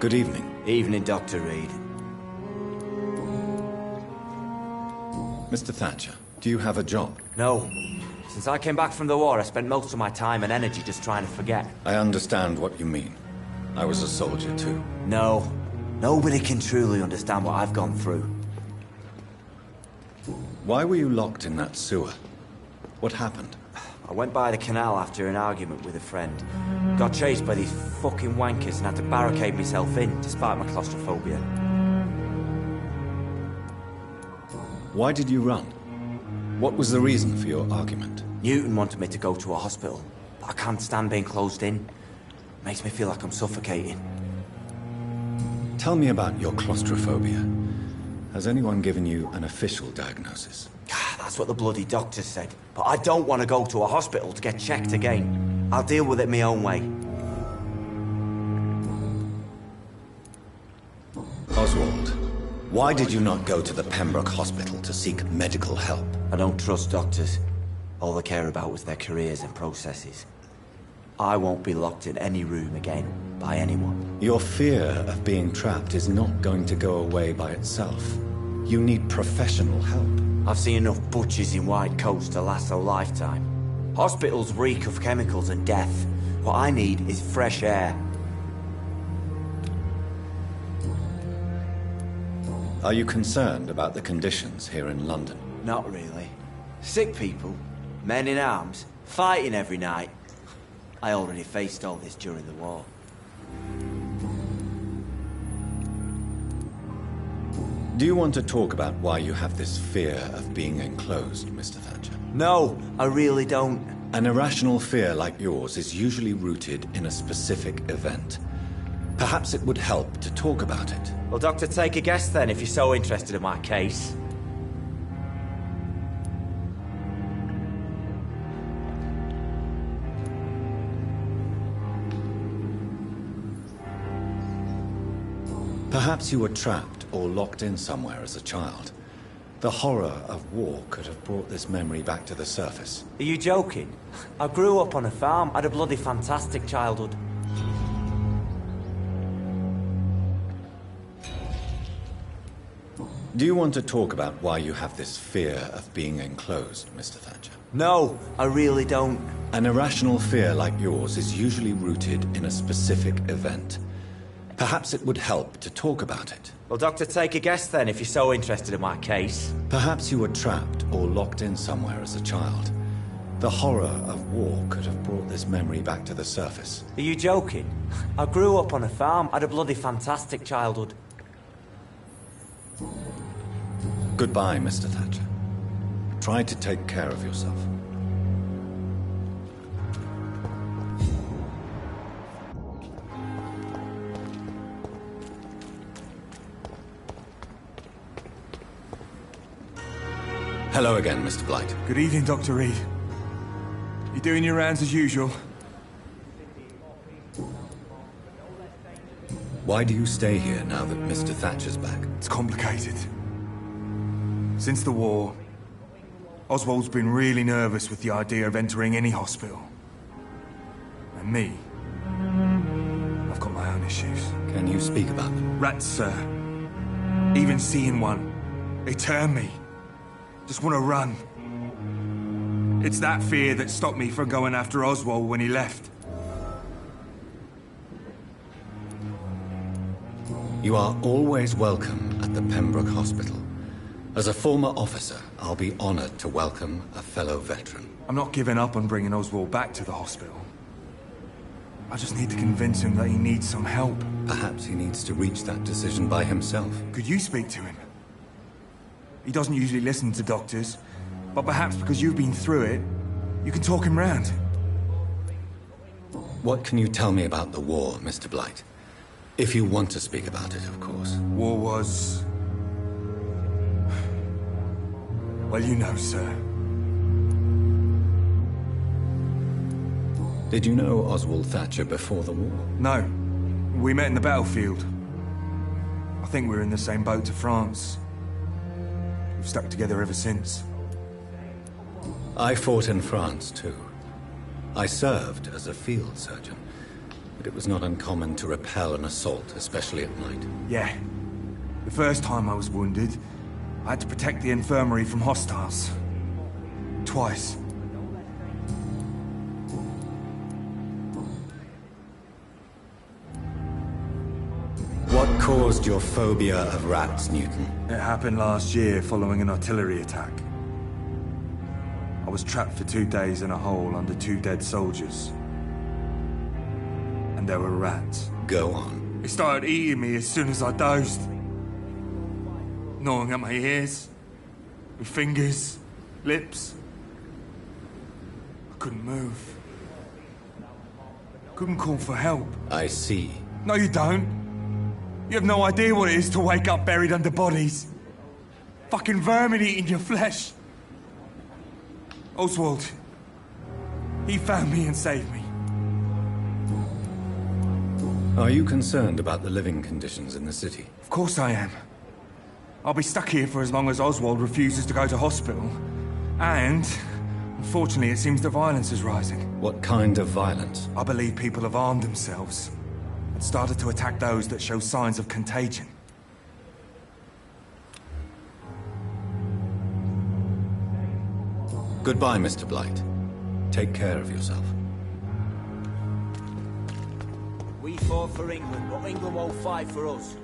Good evening. Evening, Dr. Reed. Mr. Thatcher, do you have a job? No. Since I came back from the war, I spent most of my time and energy just trying to forget. I understand what you mean. I was a soldier too. No. Nobody can truly understand what I've gone through. Why were you locked in that sewer? What happened? I went by the canal after an argument with a friend. Got chased by these fucking wankers and had to barricade myself in, despite my claustrophobia. Why did you run? What was the reason for your argument? Newton wanted me to go to a hospital, but I can't stand being closed in. Makes me feel like I'm suffocating. Tell me about your claustrophobia. Has anyone given you an official diagnosis? That's what the bloody doctor said. But I don't want to go to a hospital to get checked again. I'll deal with it my own way. Oswald, why did you not go to the Pembroke Hospital to seek medical help? I don't trust doctors. All they care about was their careers and processes. I won't be locked in any room again by anyone. Your fear of being trapped is not going to go away by itself. You need professional help. I've seen enough butchers in white coats to last a lifetime. Hospitals reek of chemicals and death. What I need is fresh air. Are you concerned about the conditions here in London? Not really. Sick people, men in arms, fighting every night. I already faced all this during the war. Do you want to talk about why you have this fear of being enclosed, Mr. Thatcher? No, I really don't. An irrational fear like yours is usually rooted in a specific event. Perhaps it would help to talk about it. Well, Doctor, take a guess then, if you're so interested in my case. Perhaps you were trapped or locked in somewhere as a child. The horror of war could have brought this memory back to the surface. Are you joking? I grew up on a farm, had a bloody fantastic childhood. Do you want to talk about why you have this fear of being enclosed, Mr. Thatcher? No, I really don't. An irrational fear like yours is usually rooted in a specific event. Perhaps it would help to talk about it. Well, Doctor, take a guess then, if you're so interested in my case. Perhaps you were trapped or locked in somewhere as a child. The horror of war could have brought this memory back to the surface. Are you joking? I grew up on a farm, had a bloody fantastic childhood. Goodbye, Mr. Thatcher. Try to take care of yourself. Hello again, Mr. Blight. Good evening, Dr. Reed. You doing your rounds as usual? Why do you stay here now that Mr. Thatcher's back? It's complicated. Since the war, Oswald's been really nervous with the idea of entering any hospital. And me, I've got my own issues. Can you speak about them? Rats, sir. Even seeing one, they turn me. Just want to run. It's that fear that stopped me from going after Oswald when he left. You are always welcome at the Pembroke Hospital. As a former officer, I'll be honored to welcome a fellow veteran. I'm not giving up on bringing Oswald back to the hospital. I just need to convince him that he needs some help. Perhaps he needs to reach that decision by himself. Could you speak to him? He doesn't usually listen to doctors, but perhaps because you've been through it, you can talk him round. What can you tell me about the war, Mr. Blight? If you want to speak about it, of course. War was... well, you know, sir. Did you know Oswald Thatcher before the war? No. We met in the battlefield. I think we were in the same boat to France. We've stuck together ever since. I fought in France, too. I served as a field surgeon. but it was not uncommon to repel an assault, especially at night. Yeah. The first time I was wounded, I had to protect the infirmary from hostiles. Twice. What caused your phobia of rats, Newton? It happened last year following an artillery attack. I was trapped for 2 days in a hole under 2 dead soldiers. And there were rats. Go on. They started eating me as soon as I dozed. Gnawing at my ears, with fingers, lips. I couldn't move. Couldn't call for help. I see. No, you don't. You have no idea what it is to wake up buried under bodies. Fucking vermin eating your flesh. Oswald. He found me and saved me. Are you concerned about the living conditions in the city? Of course I am. I'll be stuck here for as long as Oswald refuses to go to hospital. And, unfortunately, it seems the violence is rising. What kind of violence? I believe people have armed themselves and started to attack those that show signs of contagion. Goodbye, Mr. Blight. Take care of yourself. We fought for England, but England won't fight for us.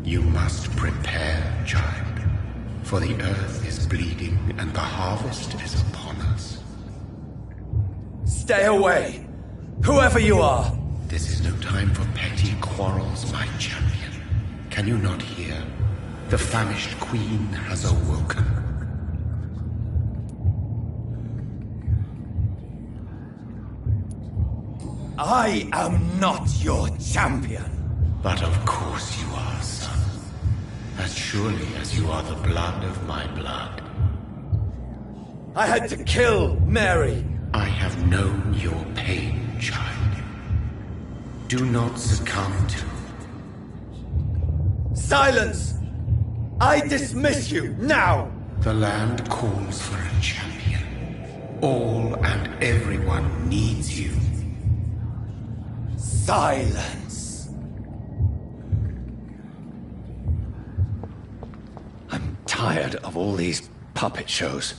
You must prepare, child, for the earth is bleeding and the harvest is upon us. Stay away! Whoever you are! This is no time for petty quarrels, my champion. Can you not hear? The famished queen has awoken. I am not your champion! But of course you are, son. As surely as you are the blood of my blood. I had to kill Mary! I have known your pain, child. Do not succumb to... Silence! I dismiss you, now! The land calls for a champion. All and everyone needs you. Silence! I'm tired of all these puppet shows.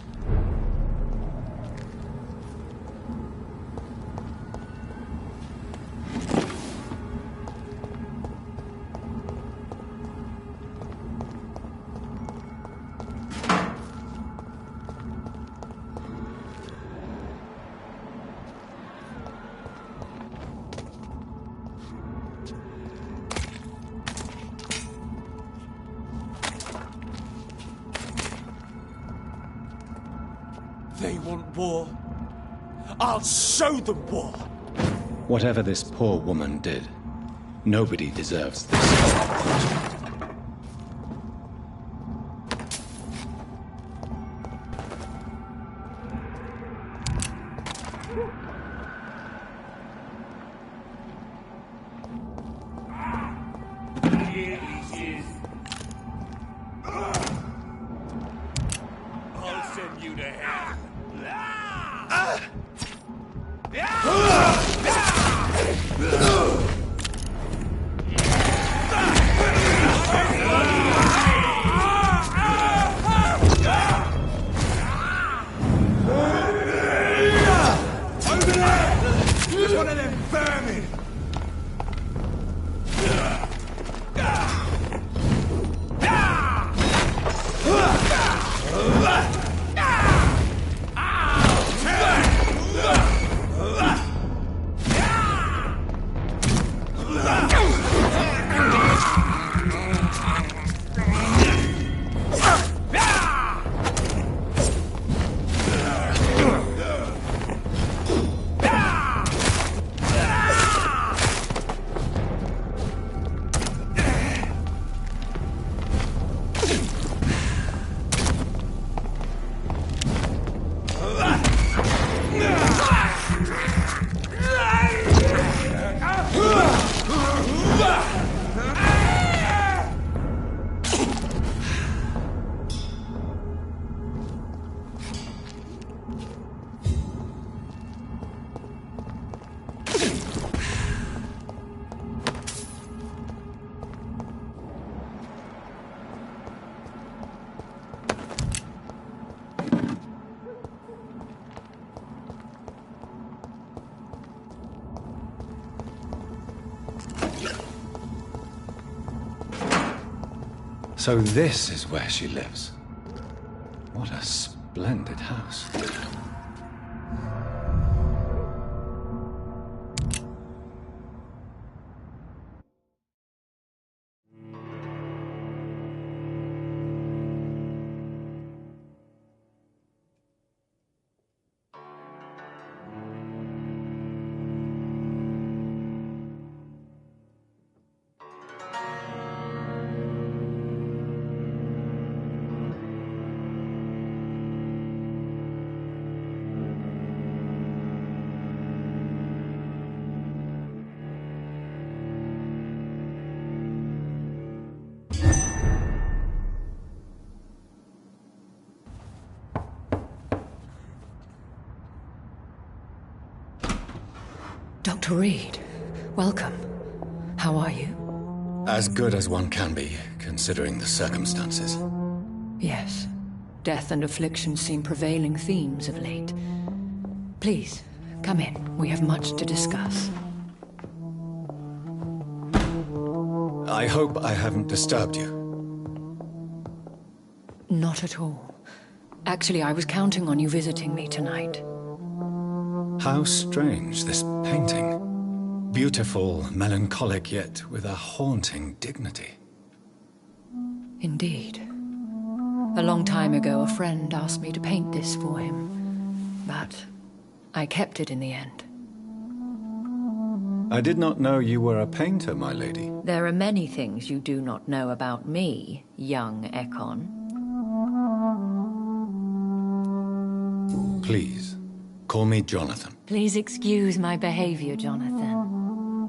They want war. I'll show them war! Whatever this poor woman did, nobody deserves this. I'll send you to hell. There's one of them vermin! So this is where she lives. What a splendid house. Dr. Reed, welcome. How are you? As good as one can be, considering the circumstances. Yes. Death and affliction seem prevailing themes of late. Please, come in. We have much to discuss. I hope I haven't disturbed you. Not at all. Actually, I was counting on you visiting me tonight. How strange, this painting. Beautiful, melancholic, yet with a haunting dignity. Indeed. A long time ago, a friend asked me to paint this for him, but I kept it in the end. I did not know you were a painter, my lady. There are many things you do not know about me, young Ekon. Please, call me Jonathan. Please excuse my behavior, Jonathan.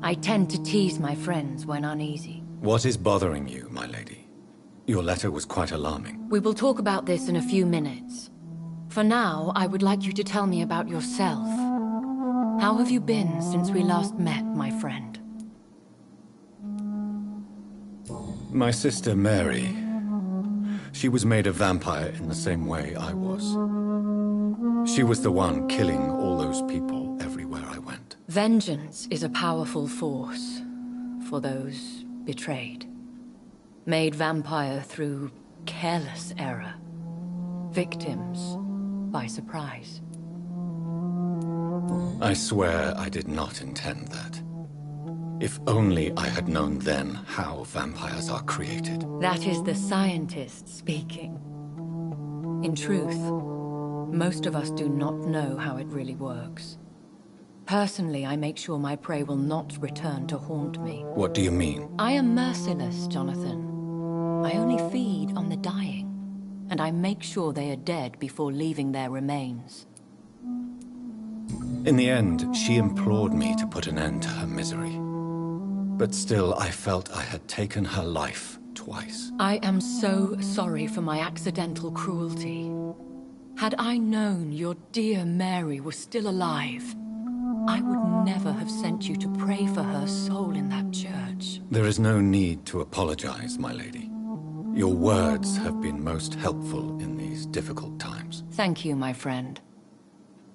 I tend to tease my friends when uneasy. What is bothering you, my lady? Your letter was quite alarming. We will talk about this in a few minutes. For now, I would like you to tell me about yourself. How have you been since we last met, my friend? My sister Mary. She was made a vampire in the same way I was. She was the one killing all those people everywhere I went. Vengeance is a powerful force for those betrayed. Made vampire through careless error. Victims by surprise. I swear I did not intend that. If only I had known then how vampires are created. That is the scientist speaking. In truth, most of us do not know how it really works. Personally, I make sure my prey will not return to haunt me. What do you mean? I am merciless, Jonathan. I only feed on the dying, and I make sure they are dead before leaving their remains. In the end, she implored me to put an end to her misery. But still, I felt I had taken her life twice. I am so sorry for my accidental cruelty. Had I known your dear Mary was still alive, I would never have sent you to pray for her soul in that church. There is no need to apologize, my lady. Your words have been most helpful in these difficult times. Thank you, my friend.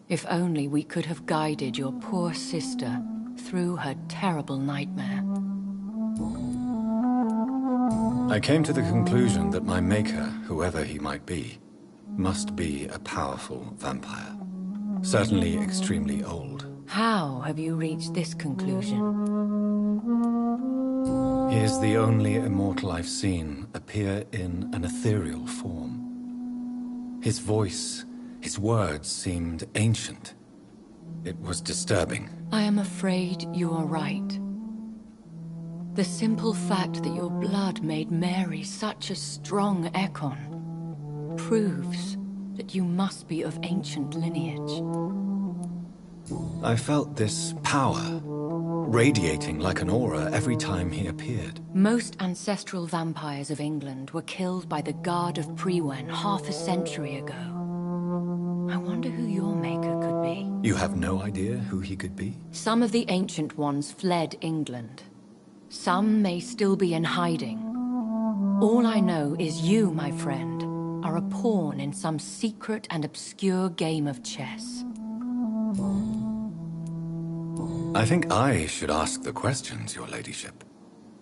If only we could have guided your poor sister through her terrible nightmare. I came to the conclusion that my maker, whoever he might be, must be a powerful vampire. Certainly extremely old. How have you reached this conclusion? He is the only immortal I've seen appear in an ethereal form. His voice, his words seemed ancient. It was disturbing. I am afraid you are right. The simple fact that your blood made Mary such a strong Ekon proves that you must be of ancient lineage. I felt this power, radiating like an aura every time he appeared. Most ancestral vampires of England were killed by the Guard of Priwen half a century ago. I wonder who your maker could be. You have no idea who he could be? Some of the ancient ones fled England. Some may still be in hiding. All I know is you, my friend, are a pawn in some secret and obscure game of chess. I think I should ask the questions, your ladyship.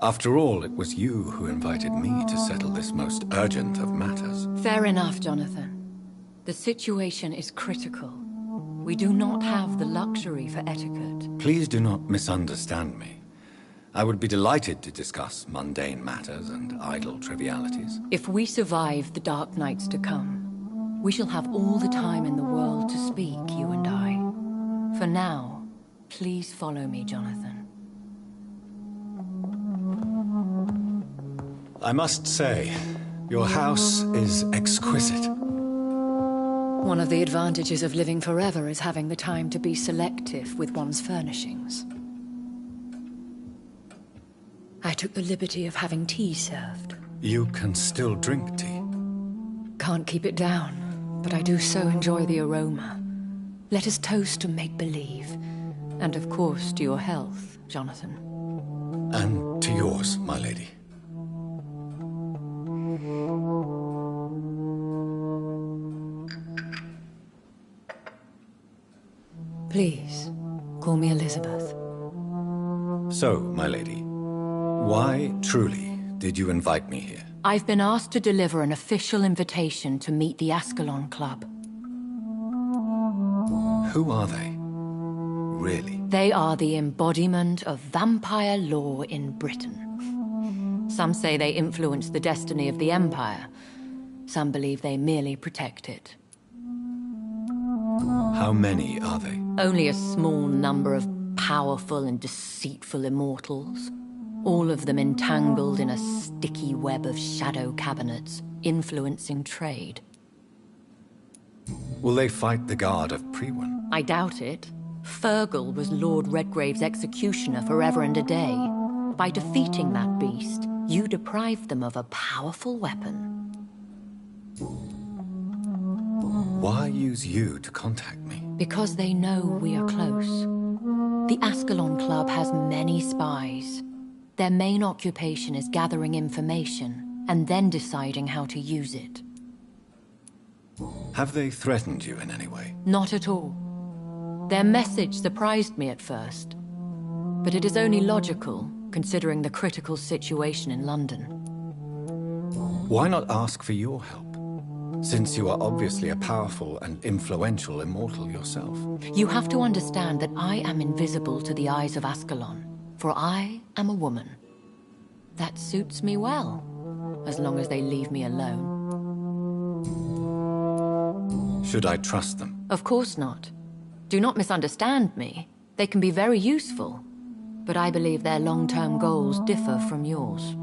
After all, it was you who invited me to settle this most urgent of matters. Fair enough, Jonathan. The situation is critical. We do not have the luxury for etiquette. Please do not misunderstand me. I would be delighted to discuss mundane matters and idle trivialities. If we survive the dark nights to come, we shall have all the time in the world to speak, you and I. For now, please follow me, Jonathan. I must say, your house is exquisite. One of the advantages of living forever is having the time to be selective with one's furnishings. I took the liberty of having tea served. You can still drink tea. Can't keep it down, but I do so enjoy the aroma. Let us toast to make-believe. And of course to your health, Jonathan. And to yours, my lady. Please, call me Elizabeth. So, my lady, why, truly, did you invite me here? I've been asked to deliver an official invitation to meet the Ascalon Club. Who are they? Really? They are the embodiment of vampire law in Britain. Some say they influence the destiny of the Empire. Some believe they merely protect it. How many are they? Only a small number of powerful and deceitful immortals. All of them entangled in a sticky web of shadow cabinets, influencing trade. Will they fight the guard of Priwen? I doubt it. Fergal was Lord Redgrave's executioner forever and a day. By defeating that beast, you deprived them of a powerful weapon. Why use you to contact me? Because they know we are close. The Ascalon Club has many spies. Their main occupation is gathering information, and then deciding how to use it. Have they threatened you in any way? Not at all. Their message surprised me at first. But it is only logical, considering the critical situation in London. Why not ask for your help? Since you are obviously a powerful and influential immortal yourself. You have to understand that I am invisible to the eyes of Ascalon, for I am a woman. That suits me well, as long as they leave me alone. Should I trust them? Of course not. Do not misunderstand me. They can be very useful, but I believe their long-term goals differ from yours.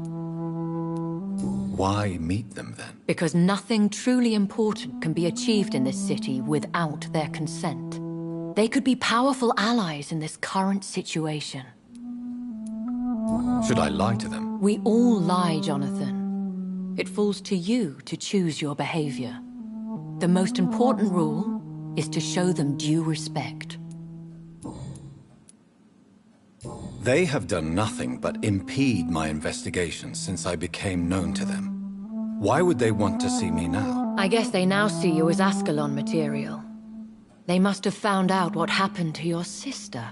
Why meet them then? Because nothing truly important can be achieved in this city without their consent. They could be powerful allies in this current situation. Should I lie to them? We all lie, Jonathan. It falls to you to choose your behavior. The most important rule is to show them due respect. They have done nothing but impede my investigations since I became known to them. Why would they want to see me now? I guess they now see you as Ascalon material. They must have found out what happened to your sister.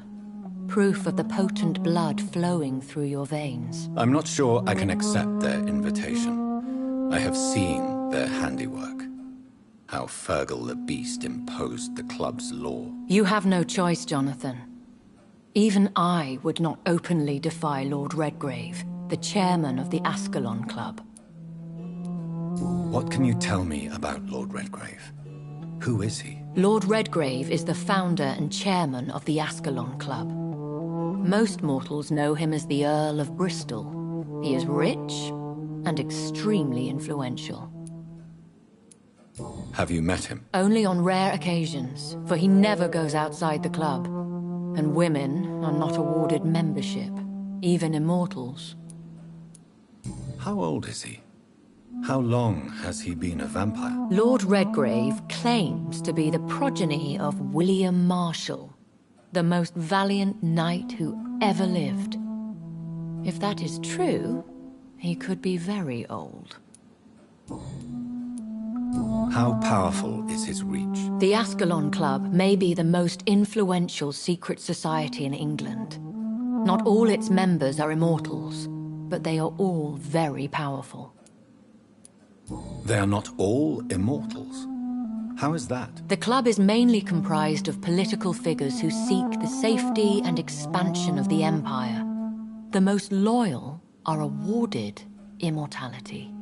Proof of the potent blood flowing through your veins. I'm not sure I can accept their invitation. I have seen their handiwork. How Fergal the Beast imposed the club's law. You have no choice, Jonathan. Even I would not openly defy Lord Redgrave, the chairman of the Ascalon Club. What can you tell me about Lord Redgrave? Who is he? Lord Redgrave is the founder and chairman of the Ascalon Club. Most mortals know him as the Earl of Bristol. He is rich and extremely influential. Have you met him? Only on rare occasions, for he never goes outside the club. And women are not awarded membership, even immortals. How old is he? How long has he been a vampire? Lord Redgrave claims to be the progeny of William Marshall, the most valiant knight who ever lived. If that is true, he could be very old. How powerful is his reach? The Ascalon Club may be the most influential secret society in England. Not all its members are immortals, but they are all very powerful. They are not all immortals. How is that? The club is mainly comprised of political figures who seek the safety and expansion of the Empire. The most loyal are awarded immortality.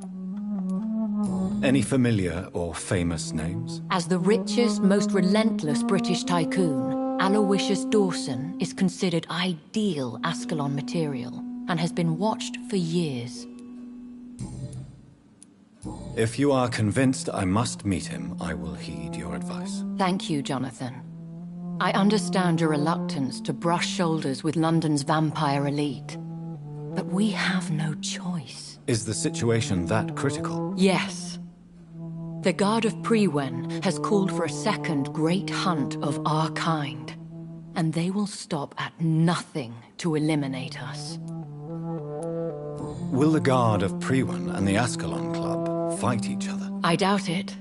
Any familiar or famous names? As the richest, most relentless British tycoon, Aloysius Dawson is considered ideal Ascalon material and has been watched for years. If you are convinced I must meet him, I will heed your advice. Thank you, Jonathan. I understand your reluctance to brush shoulders with London's vampire elite, but we have no choice. Is the situation that critical? Yes. The Guard of Prewen has called for a second great hunt of our kind, and they will stop at nothing to eliminate us. Will the Guard of Prewen and the Ascalon Club fight each other? I doubt it.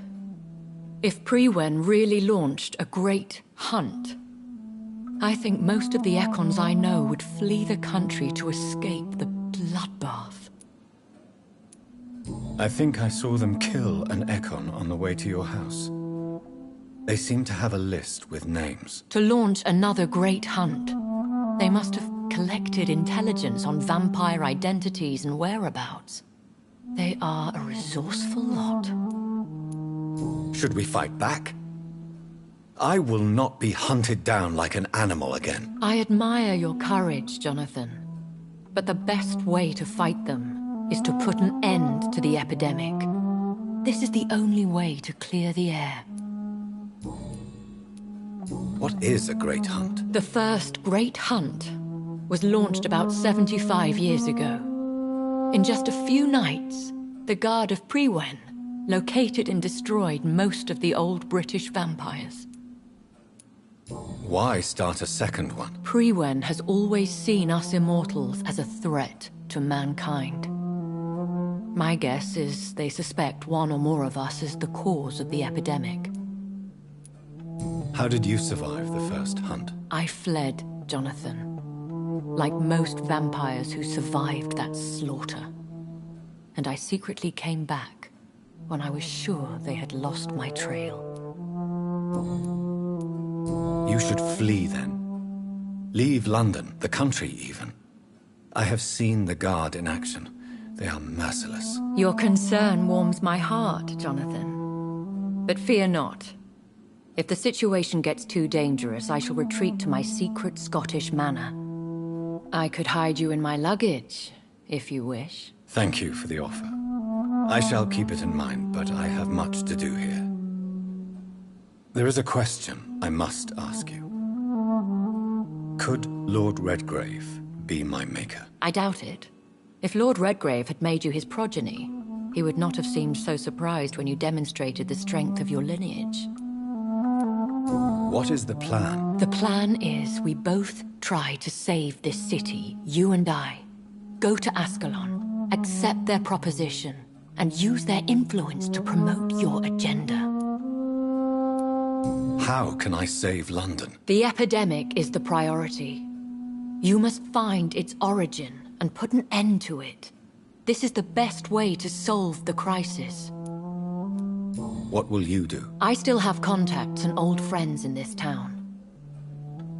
If Prewen really launched a great hunt, I think most of the Ekons I know would flee the country to escape the bloodbath. I think I saw them kill an Ekon on the way to your house. They seem to have a list with names. To launch another great hunt, they must have collected intelligence on vampire identities and whereabouts. They are a resourceful lot. Should we fight back? I will not be hunted down like an animal again. I admire your courage, Jonathan. But the best way to fight them is to put an end to the epidemic. This is the only way to clear the air. What is a great hunt? The first great hunt was launched about 75 years ago. In just a few nights, the Guard of Prewen located and destroyed most of the old British vampires. Why start a second one? Prewen has always seen us immortals as a threat to mankind. My guess is they suspect one or more of us is the cause of the epidemic. How did you survive the first hunt? I fled, Jonathan. Like most vampires who survived that slaughter. And I secretly came back when I was sure they had lost my trail. You should flee then. Leave London, the country even. I have seen the Guard in action. They are merciless. Your concern warms my heart, Jonathan. But fear not. If the situation gets too dangerous, I shall retreat to my secret Scottish manor. I could hide you in my luggage, if you wish. Thank you for the offer. I shall keep it in mind, but I have much to do here. There is a question I must ask you. Could Lord Redgrave be my maker? I doubt it. If Lord Redgrave had made you his progeny, he would not have seemed so surprised when you demonstrated the strength of your lineage. What is the plan? The plan is we both try to save this city, you and I. Go to Ascalon, accept their proposition, and use their influence to promote your agenda. How can I save London? The epidemic is the priority. You must find its origin and put an end to it. This is the best way to solve the crisis. What will you do? I still have contacts and old friends in this town.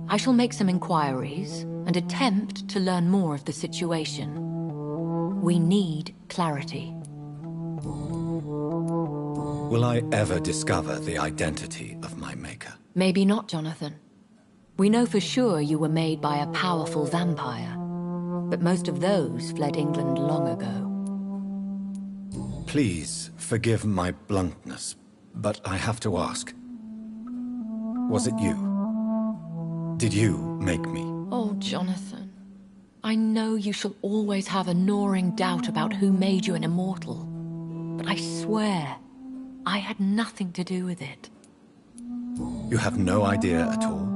I shall make some inquiries and attempt to learn more of the situation. We need clarity. Will I ever discover the identity of my maker? Maybe not, Jonathan. We know for sure you were made by a powerful vampire, but most of those fled England long ago. Please forgive my bluntness, but I have to ask. Was it you? Did you make me? Oh, Jonathan. I know you shall always have a gnawing doubt about who made you an immortal, but I swear, I had nothing to do with it. You have no idea at all?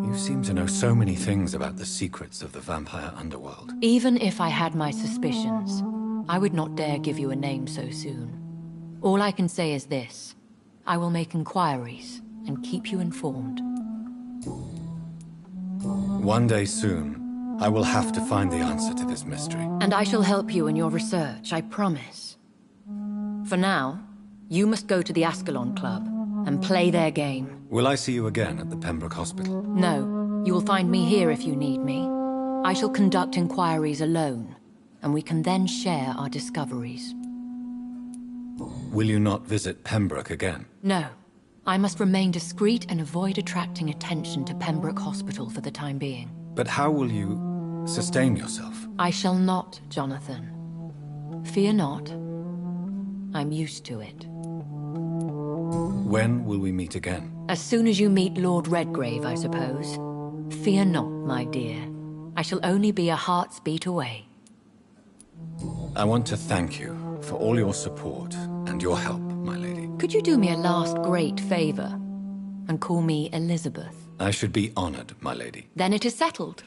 You seem to know so many things about the secrets of the vampire underworld. Even if I had my suspicions, I would not dare give you a name so soon. All I can say is this. I will make inquiries and keep you informed. One day soon, I will have to find the answer to this mystery. And I shall help you in your research, I promise. For now, you must go to the Ascalon Club and play their game. Will I see you again at the Pembroke Hospital? No, you will find me here if you need me. I shall conduct inquiries alone, and we can then share our discoveries. Will you not visit Pembroke again? No. I must remain discreet and avoid attracting attention to Pembroke Hospital for the time being. But how will you sustain yourself? I shall not, Jonathan. Fear not. I'm used to it. When will we meet again? As soon as you meet Lord Redgrave, I suppose. Fear not, my dear. I shall only be a heart's beat away. I want to thank you for all your support and your help, my lady. Could you do me a last great favor and call me Elizabeth? I should be honored, my lady. Then it is settled.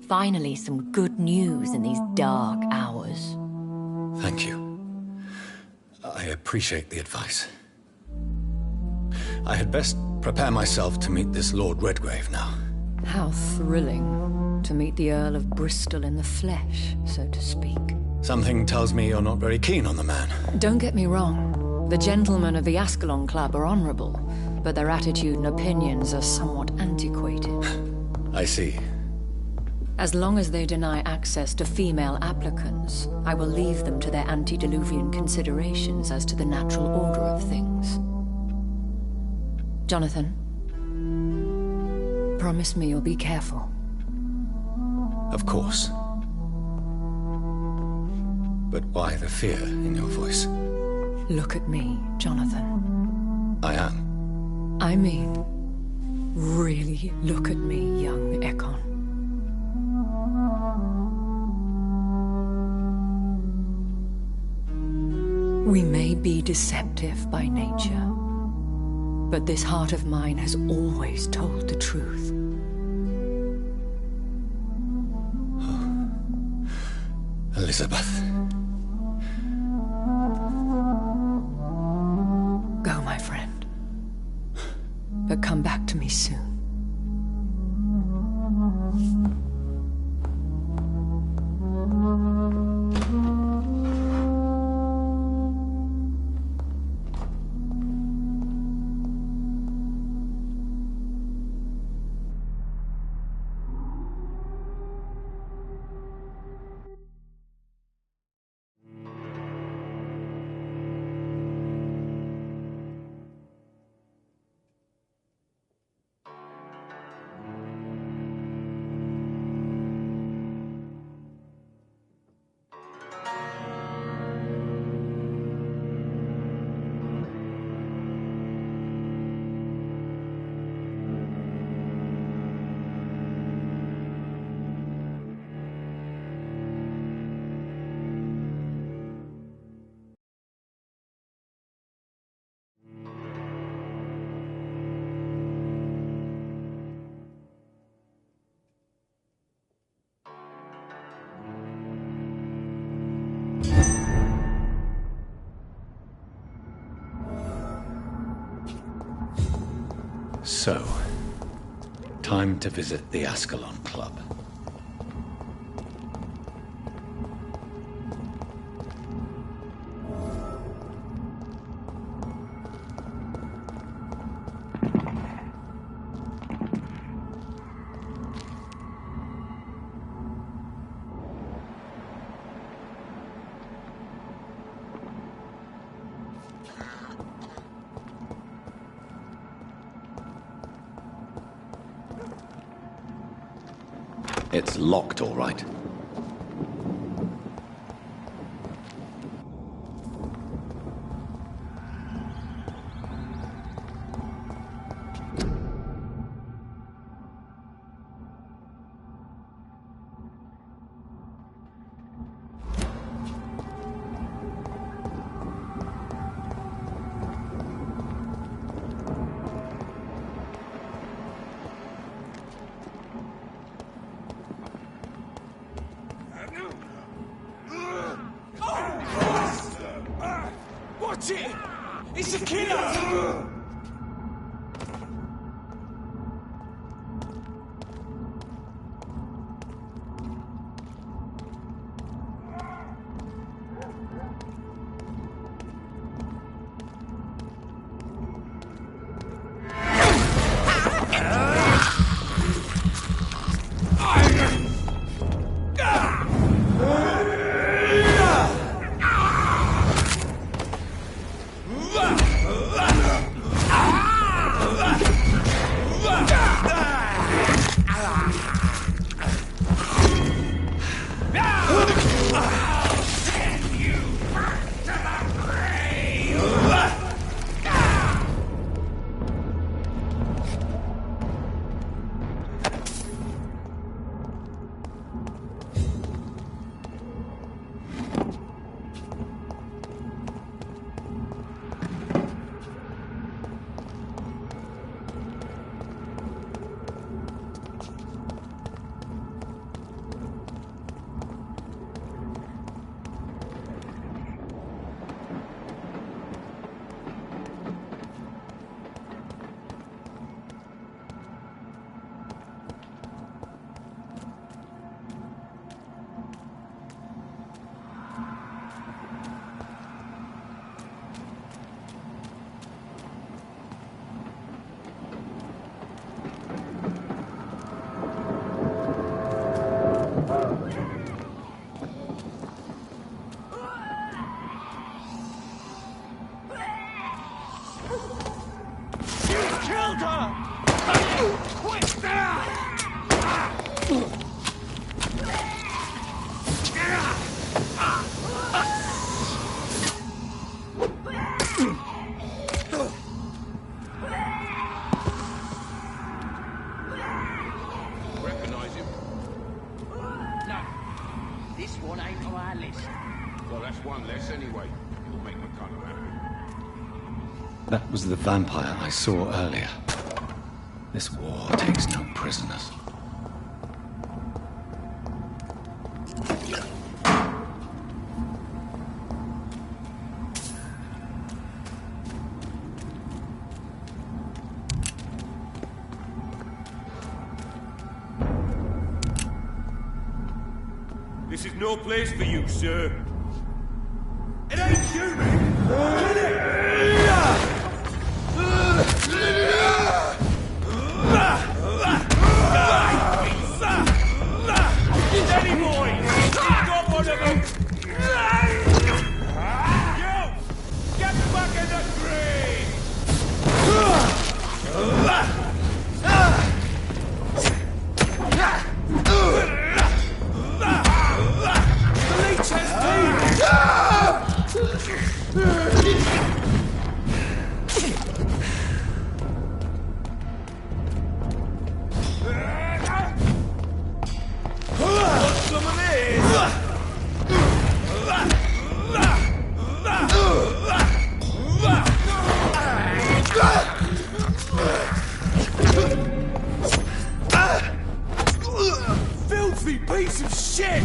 Finally, some good news in these dark hours. Thank you. I appreciate the advice. I had best prepare myself to meet this Lord Redgrave now. How thrilling to meet the Earl of Bristol in the flesh, so to speak. Something tells me you're not very keen on the man. Don't get me wrong. The gentlemen of the Ascalon Club are honorable, but their attitude and opinions are somewhat antiquated. I see. As long as they deny access to female applicants, I will leave them to their antediluvian considerations as to the natural order of things. Jonathan, promise me you'll be careful. Of course. But why the fear in your voice? Look at me, Jonathan. I am. I mean, really look at me, young Ekon. We may be deceptive by nature, but this heart of mine has always told the truth. Elizabeth. Go, my friend. But come back to me soon. So, time to visit the Ascalon Club. It's locked, all right. Watch it! It's a killer! That was the vampire I saw earlier. This war takes no prisoners. This is no place for you, sir. It ain't human! Get it! Steady, boys! You've got one of them! You! Get back in the grave! The leech has teeth! Filthy piece of shit!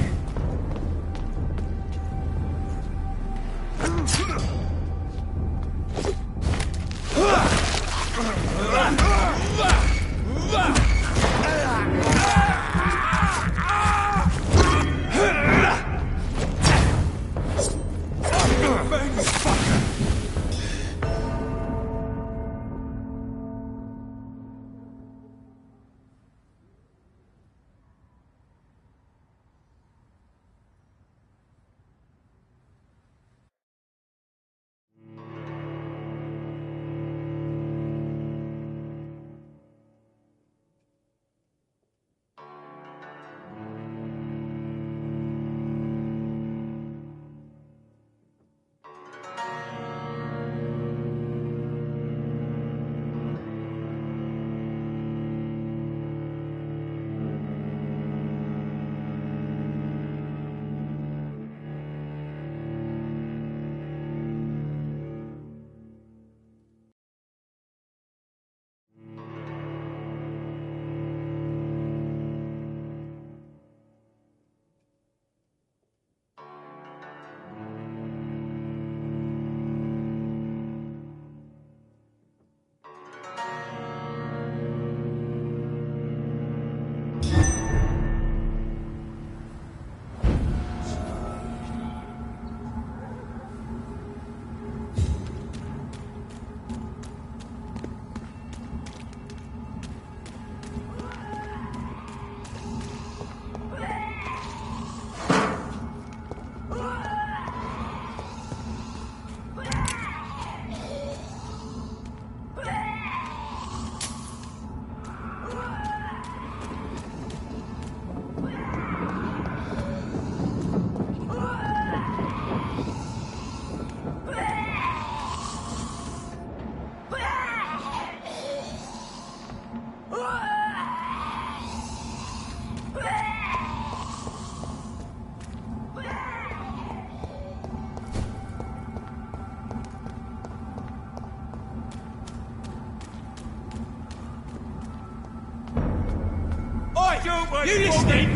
You listening?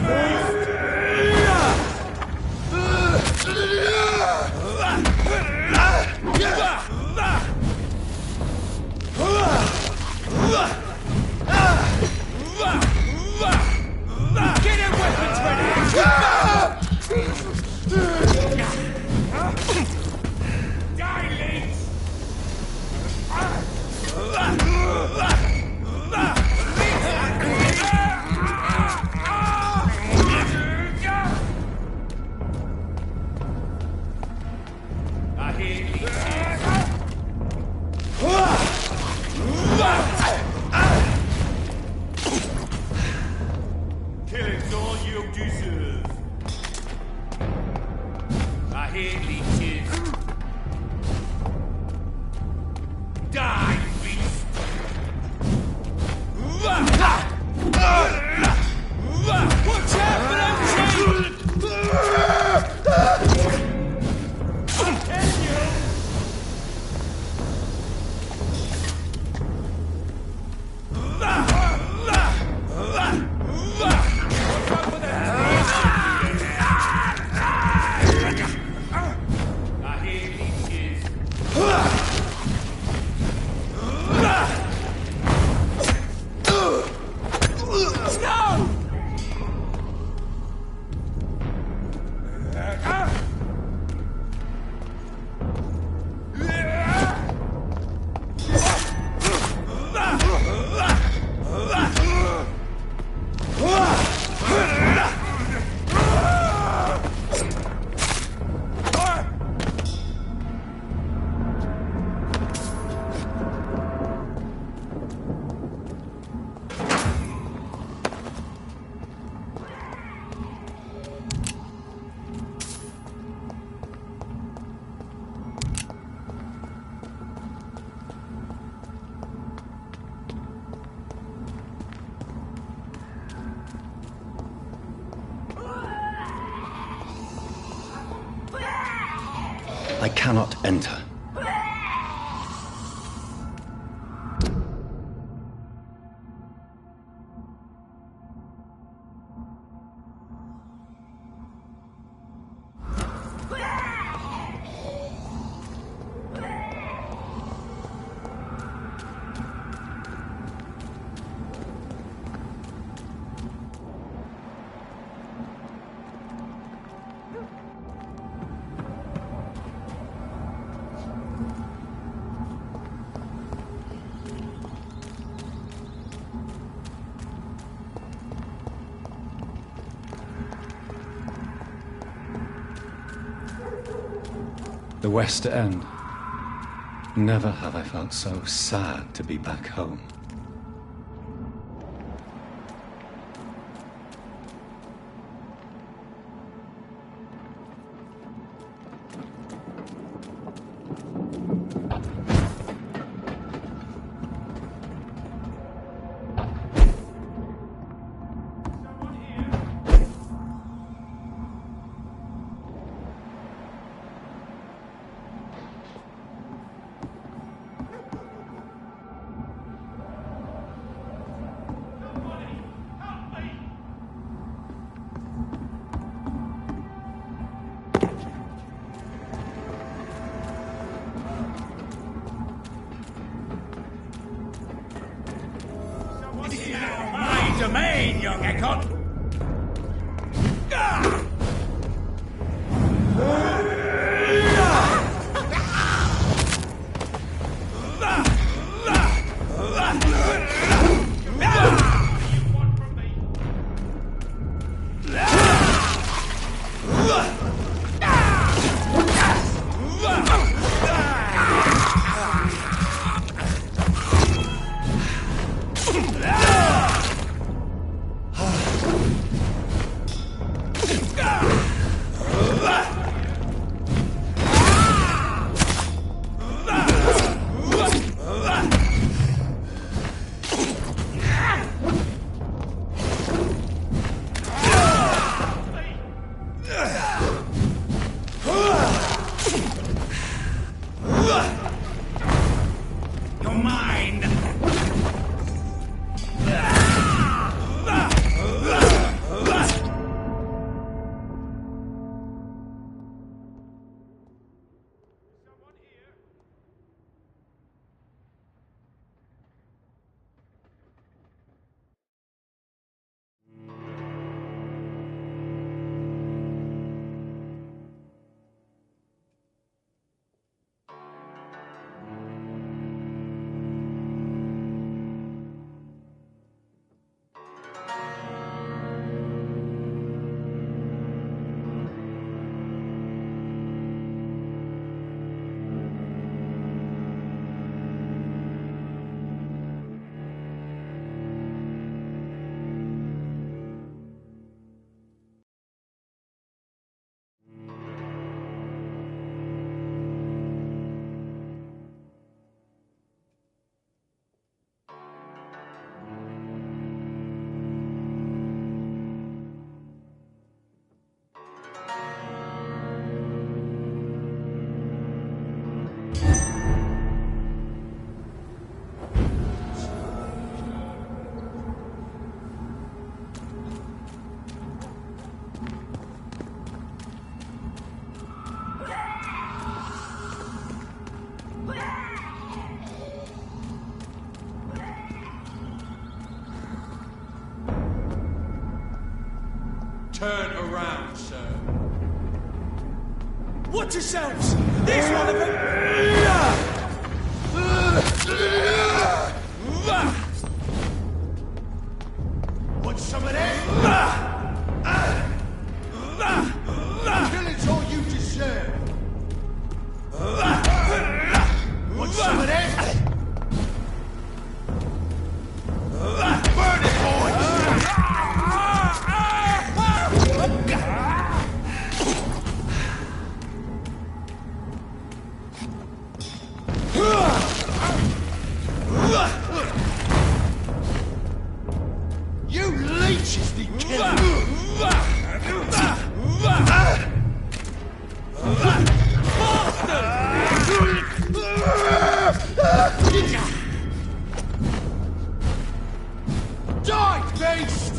Get your weapons ready! Die, Lynch! I hear killing's all you deserve. I hear leeches. Die, beast! Watch out for them teeth! I'll tell you! I hear leeches. No! I cannot enter. The West End. Never have I felt so sad to be back home. My domain, young Ekon! turn around, sir. Watch yourselves! There's one of them! Want some of that? Killing's all you deserve. Want some of that? Burn it, boys! You leeches need killing! Die, beast!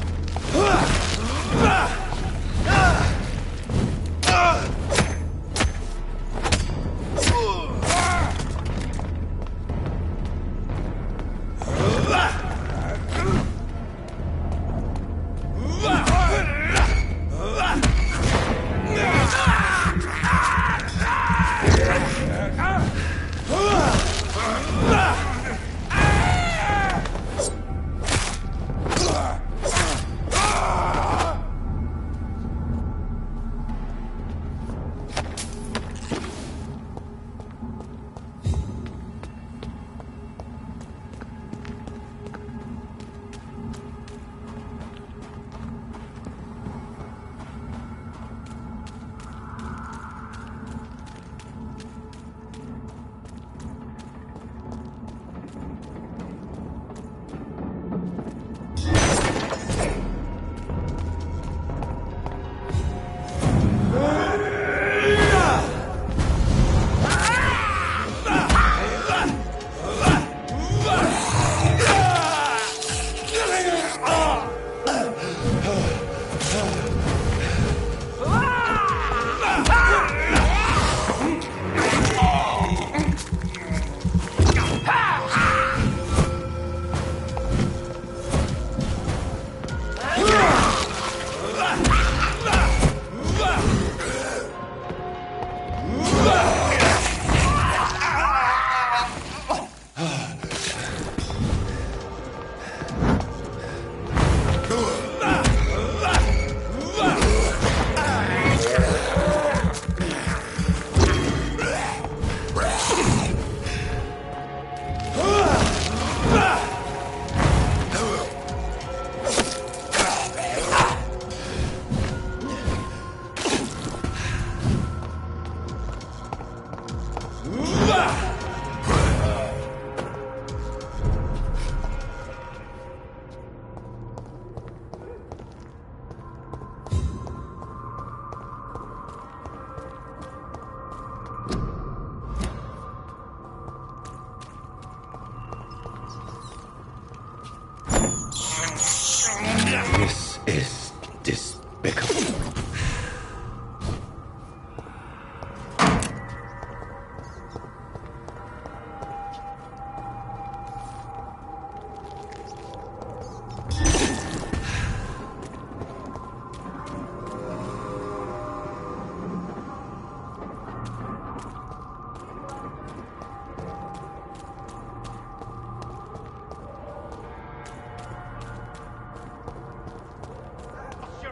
This is despicable.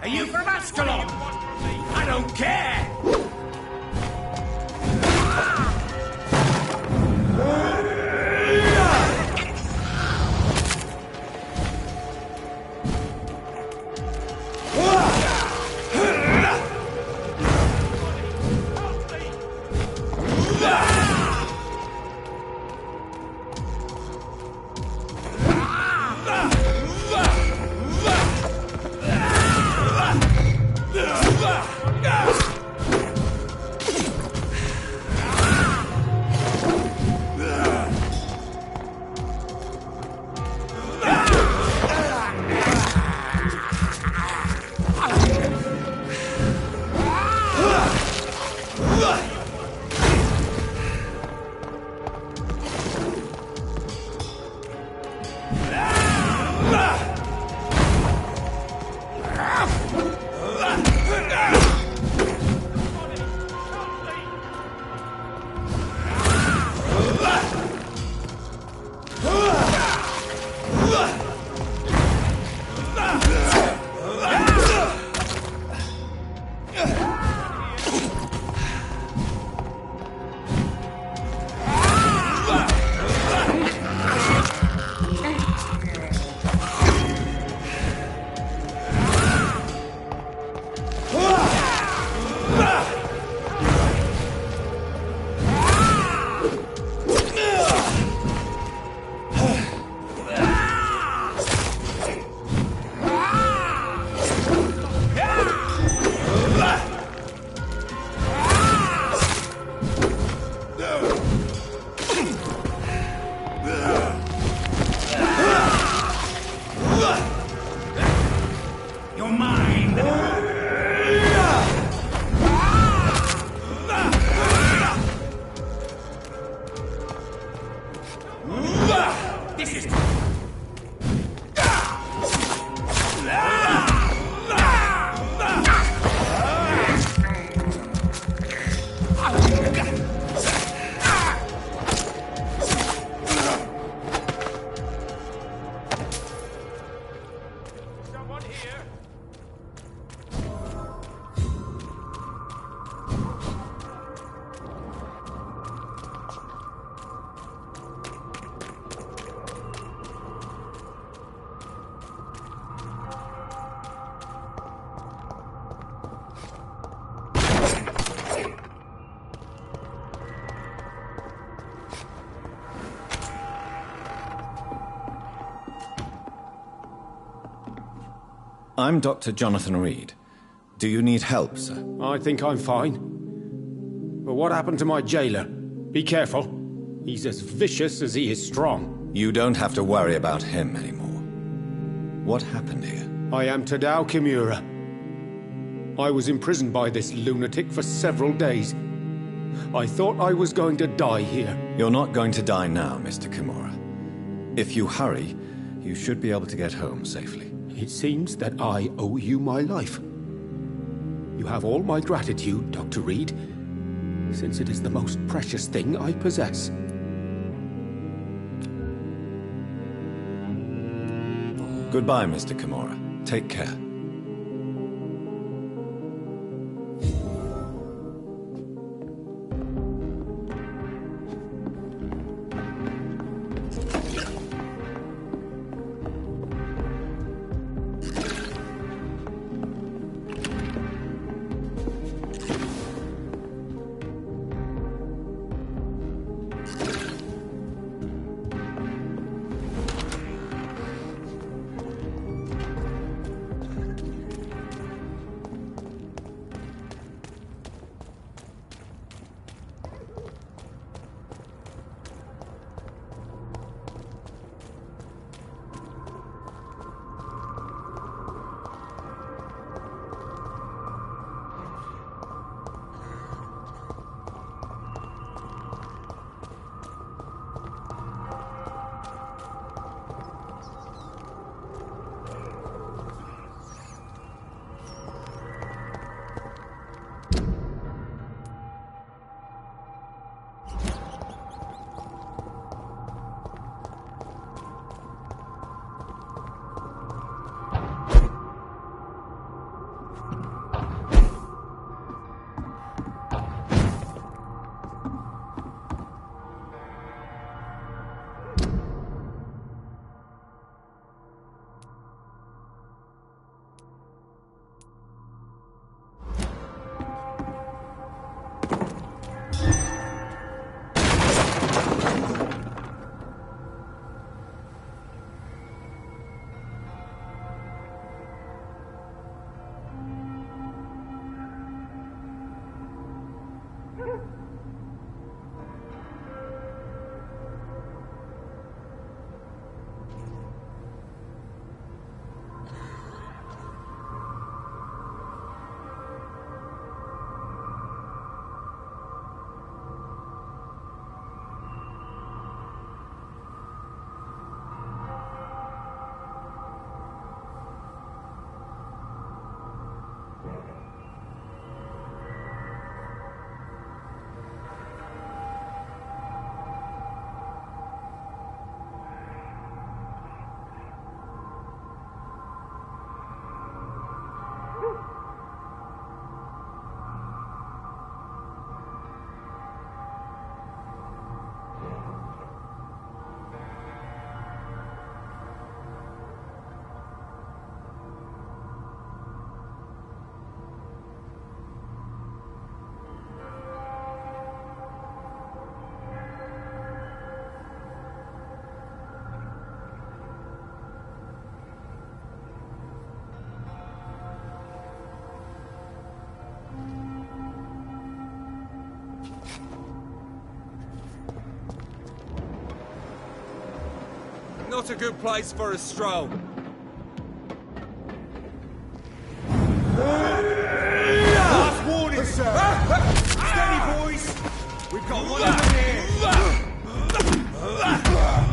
Are you from Ascalon? I don't care! This is... Someone here? I'm Dr. Jonathan Reed. Do you need help, sir? I think I'm fine. But what happened to my jailer? Be careful. He's as vicious as he is strong. You don't have to worry about him anymore. What happened here? I am Tadao Kimura. I was imprisoned by this lunatic for several days. I thought I was going to die here. You're not going to die now, Mr. Kimura. If you hurry, you should be able to get home safely. It seems that I owe you my life. You have all my gratitude, Dr. Reed, since it is the most precious thing I possess. Goodbye, Mr. Kimura. Take care. Not a good place for a stroll. Last warning, sir! Steady, boys! We've got one of them here!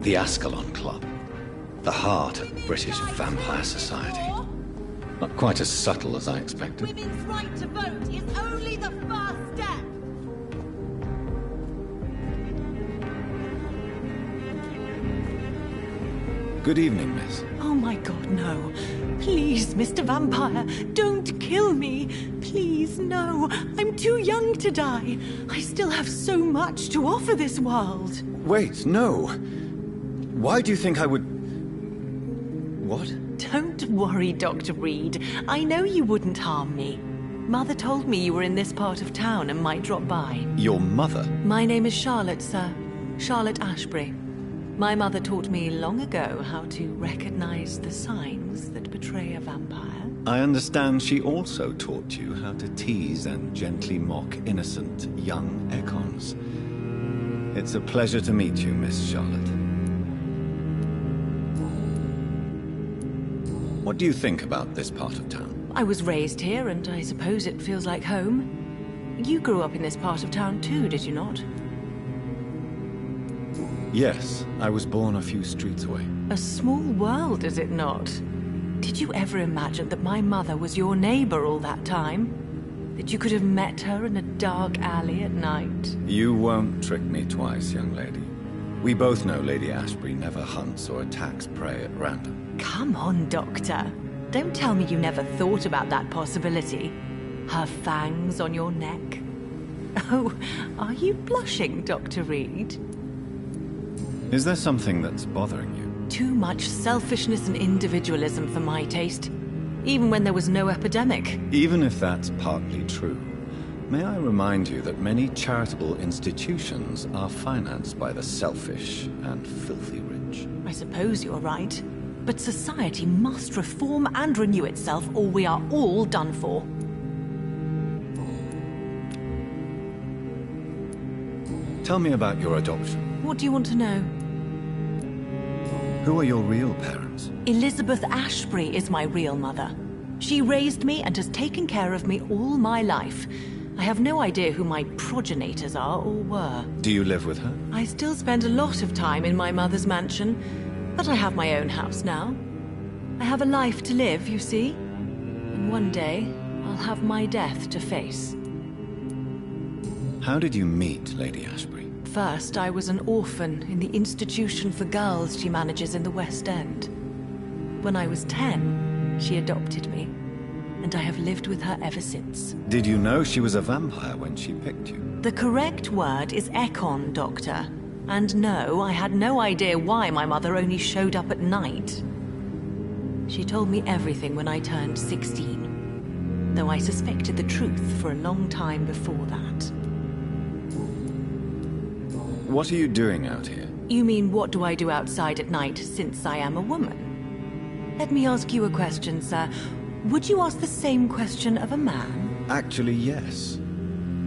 The Ascalon Club. The heart of British vampire society. Not quite as subtle as I expected. Women's right to vote is only the first step. Good evening, miss. Oh my god, no. Please, Mr. Vampire, don't kill me. Please, no. I'm too young to die. I still have so much to offer this world. Wait, no. Why do you think I would... What? Don't worry, Dr. Reed. I know you wouldn't harm me. Mother told me you were in this part of town and might drop by. Your mother? My name is Charlotte, sir. Charlotte Ashbury. My mother taught me long ago how to recognize the signs that betray a vampire. I understand she also taught you how to tease and gently mock innocent young Econs. It's a pleasure to meet you, Miss Charlotte. What do you think about this part of town? I was raised here, and I suppose it feels like home. You grew up in this part of town too, did you not? Yes, I was born a few streets away. A small world, is it not? Did you ever imagine that my mother was your neighbor all that time? That you could have met her in a dark alley at night? You won't trick me twice, young lady. We both know Lady Ashbury never hunts or attacks prey at random. Come on, Doctor. Don't tell me you never thought about that possibility. Her fangs on your neck. Oh, are you blushing, Dr. Reed? Is there something that's bothering you? Too much selfishness and individualism for my taste. Even when there was no epidemic. Even if that's partly true, may I remind you that many charitable institutions are financed by the selfish and filthy rich. I suppose you're right. But society must reform and renew itself, or we are all done for. Tell me about your adoption. What do you want to know? Who are your real parents? Elizabeth Ashbury is my real mother. She raised me and has taken care of me all my life. I have no idea who my progenitors are or were. Do you live with her? I still spend a lot of time in my mother's mansion, but I have my own house now. I have a life to live, you see. And one day, I'll have my death to face. How did you meet Lady Ashbury? First, I was an orphan in the institution for girls she manages in the West End. When I was 10, she adopted me, and I have lived with her ever since. Did you know she was a vampire when she picked you? The correct word is Econ, Doctor. And no, I had no idea why my mother only showed up at night. She told me everything when I turned 16, though I suspected the truth for a long time before that. What are you doing out here? You mean, what do I do outside at night since I am a woman? Let me ask you a question, sir. Would you ask the same question of a man? Actually, yes.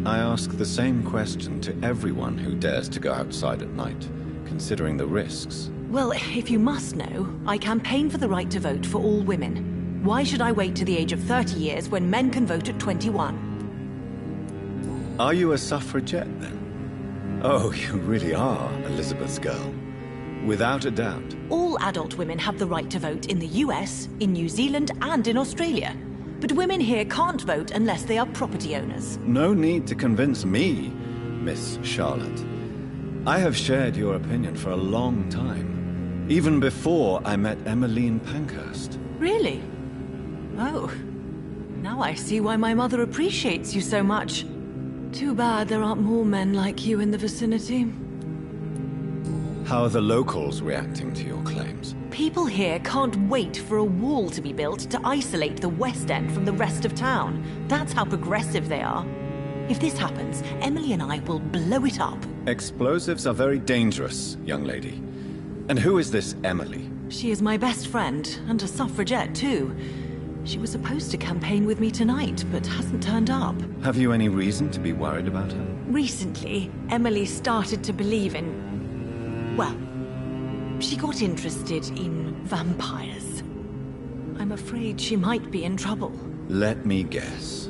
I ask the same question to everyone who dares to go outside at night, considering the risks. Well, if you must know, I campaign for the right to vote for all women. Why should I wait to the age of 30 years when men can vote at 21? Are you a suffragette, then? Oh, you really are Elizabeth's girl. Without a doubt. All adult women have the right to vote in the US, in New Zealand, and in Australia. But women here can't vote unless they are property owners. No need to convince me, Miss Charlotte. I have shared your opinion for a long time. Even before I met Emmeline Pankhurst. Really? Oh. Now I see why my mother appreciates you so much. Too bad there aren't more men like you in the vicinity. How are the locals reacting to your claims? People here can't wait for a wall to be built to isolate the West End from the rest of town. That's how progressive they are. If this happens, Emily and I will blow it up. Explosives are very dangerous, young lady. And who is this Emily? She is my best friend, and a suffragette too. She was supposed to campaign with me tonight, but hasn't turned up. Have you any reason to be worried about her? Recently, Emily started to believe in... well, she got interested in vampires. I'm afraid she might be in trouble. Let me guess.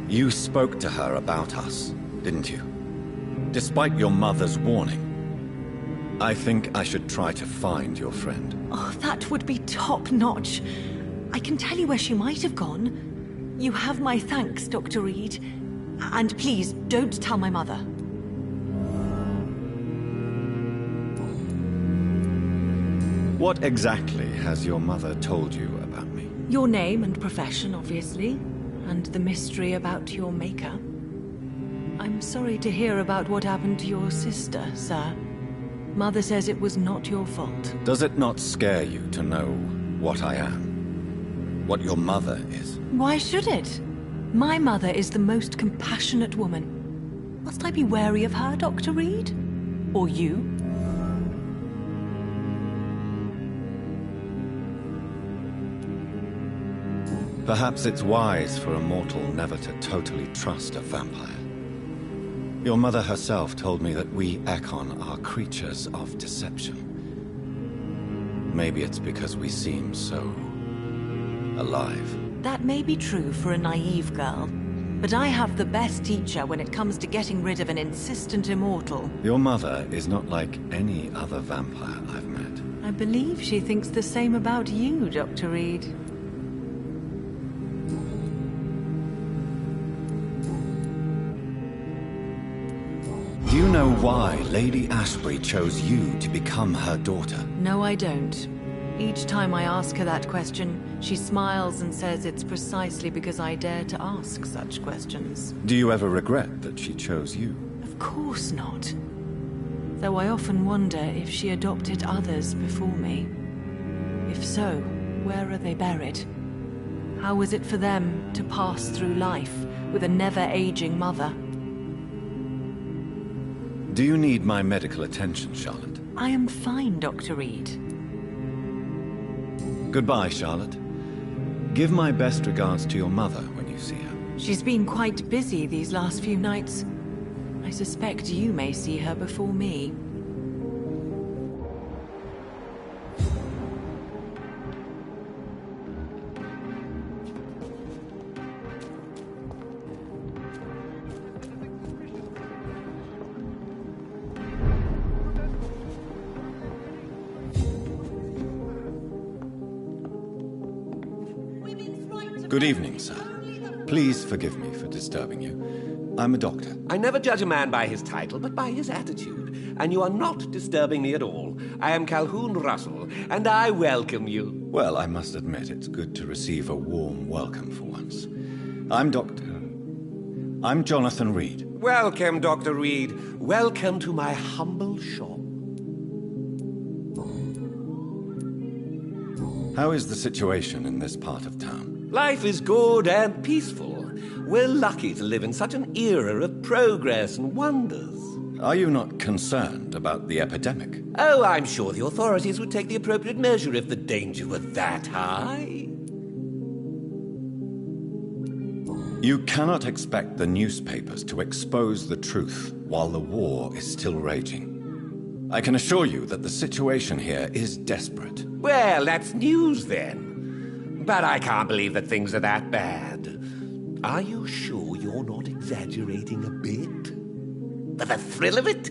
You spoke to her about us, didn't you? Despite your mother's warning. I think I should try to find your friend. Oh, that would be top-notch. I can tell you where she might have gone. You have my thanks, Dr. Reed. And please, don't tell my mother. What exactly has your mother told you about me? Your name and profession, obviously, and the mystery about your maker. I'm sorry to hear about what happened to your sister, sir. Mother says it was not your fault. Does it not scare you to know what I am? What your mother is? Why should it? My mother is the most compassionate woman. Must I be wary of her, Dr. Reed? Or you? Perhaps it's wise for a mortal never to totally trust a vampire. Your mother herself told me that we Ekon are creatures of deception. Maybe it's because we seem so alive. That may be true for a naive girl, but I have the best teacher when it comes to getting rid of an insistent immortal. Your mother is not like any other vampire I've met. I believe she thinks the same about you, Dr. Reed. Do you know why Lady Ashbury chose you to become her daughter? No, I don't. Each time I ask her that question, she smiles and says it's precisely because I dare to ask such questions. Do you ever regret that she chose you? Of course not. Though I often wonder if she adopted others before me. If so, where are they buried? How was it for them to pass through life with a never-aging mother? Do you need my medical attention, Charlotte? I am fine, Dr. Reed. Goodbye, Charlotte. Give my best regards to your mother when you see her. She's been quite busy these last few nights. I suspect you may see her before me. Good evening, sir. Please forgive me for disturbing you. I'm a doctor. I never judge a man by his title, but by his attitude. And you are not disturbing me at all. I am Calhoun Russell, and I welcome you. Well, I must admit it's good to receive a warm welcome for once. I'm Jonathan Reed. Welcome, Dr. Reed. Welcome to my humble shop. How is the situation in this part of town? Life is good and peaceful. We're lucky to live in such an era of progress and wonders. Are you not concerned about the epidemic? Oh, I'm sure the authorities would take the appropriate measure if the danger were that high. You cannot expect the newspapers to expose the truth while the war is still raging. I can assure you that the situation here is desperate. Well, that's news then. But I can't believe that things are that bad. Are you sure you're not exaggerating a bit? For the thrill of it?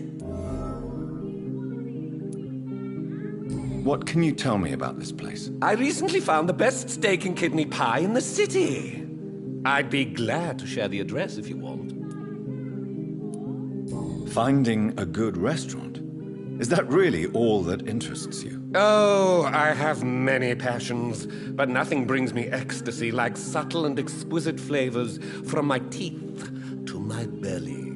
What can you tell me about this place? I recently found the best steak and kidney pie in the city. I'd be glad to share the address if you want. Finding a good restaurant? Is that really all that interests you? Oh, I have many passions, but nothing brings me ecstasy like subtle and exquisite flavors from my teeth to my belly.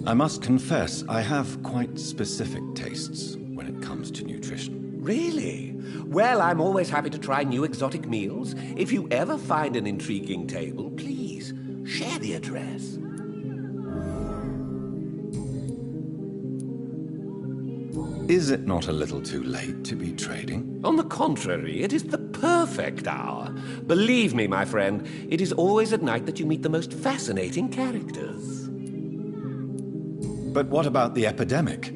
I must confess, I have quite specific tastes when it comes to nutrition. Really? Well, I'm always happy to try new exotic meals. If you ever find an intriguing table, please share the address. Is it not a little too late to be trading? On the contrary, it is the perfect hour. Believe me, my friend, it is always at night that you meet the most fascinating characters. But what about the epidemic?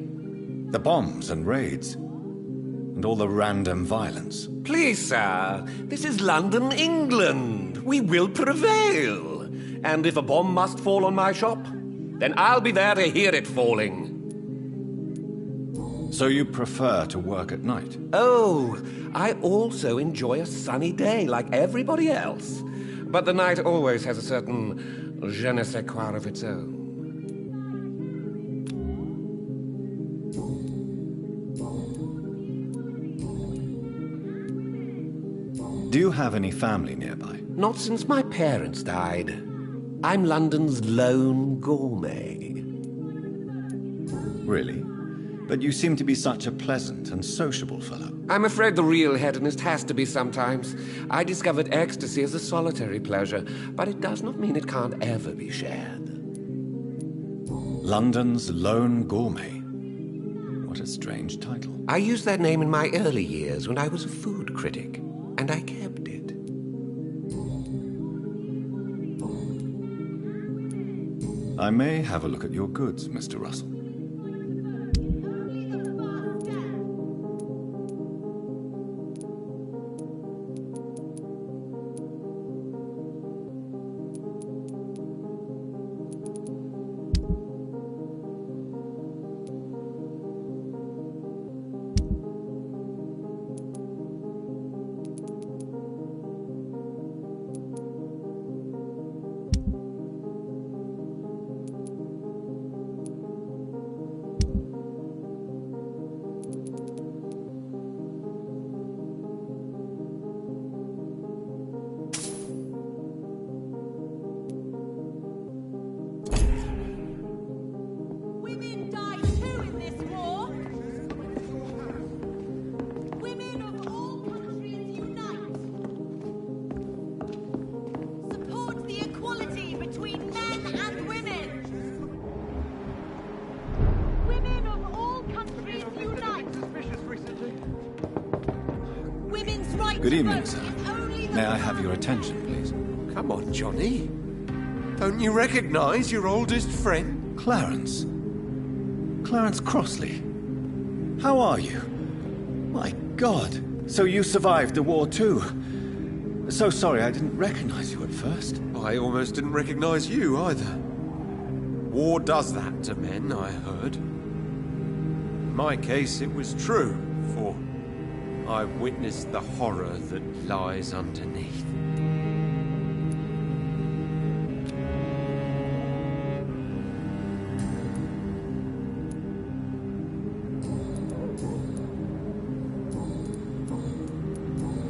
The bombs and raids? And all the random violence? Please, sir, this is London, England. We will prevail. And if a bomb must fall on my shop, then I'll be there to hear it falling. So you prefer to work at night? Oh, I also enjoy a sunny day like everybody else. But the night always has a certain je ne sais quoi of its own. Do you have any family nearby? Not since my parents died. I'm London's lone gourmet. Really? But you seem to be such a pleasant and sociable fellow. I'm afraid the real hedonist has to be sometimes. I discovered ecstasy as a solitary pleasure, but it does not mean it can't ever be shared. London's lone gourmet. What a strange title. I used that name in my early years when I was a food critic, and I kept it. I may have a look at your goods, Mr. Russell. Good evening, sir. May I have your attention, please? Come on, Johnny. Don't you recognize your oldest friend? Clarence. Clarence Crossley. How are you? My God. So you survived the war too. So sorry I didn't recognize you at first. I almost didn't recognize you either. War does that to men, I heard. In my case, it was true, for I witnessed the horror that lies underneath.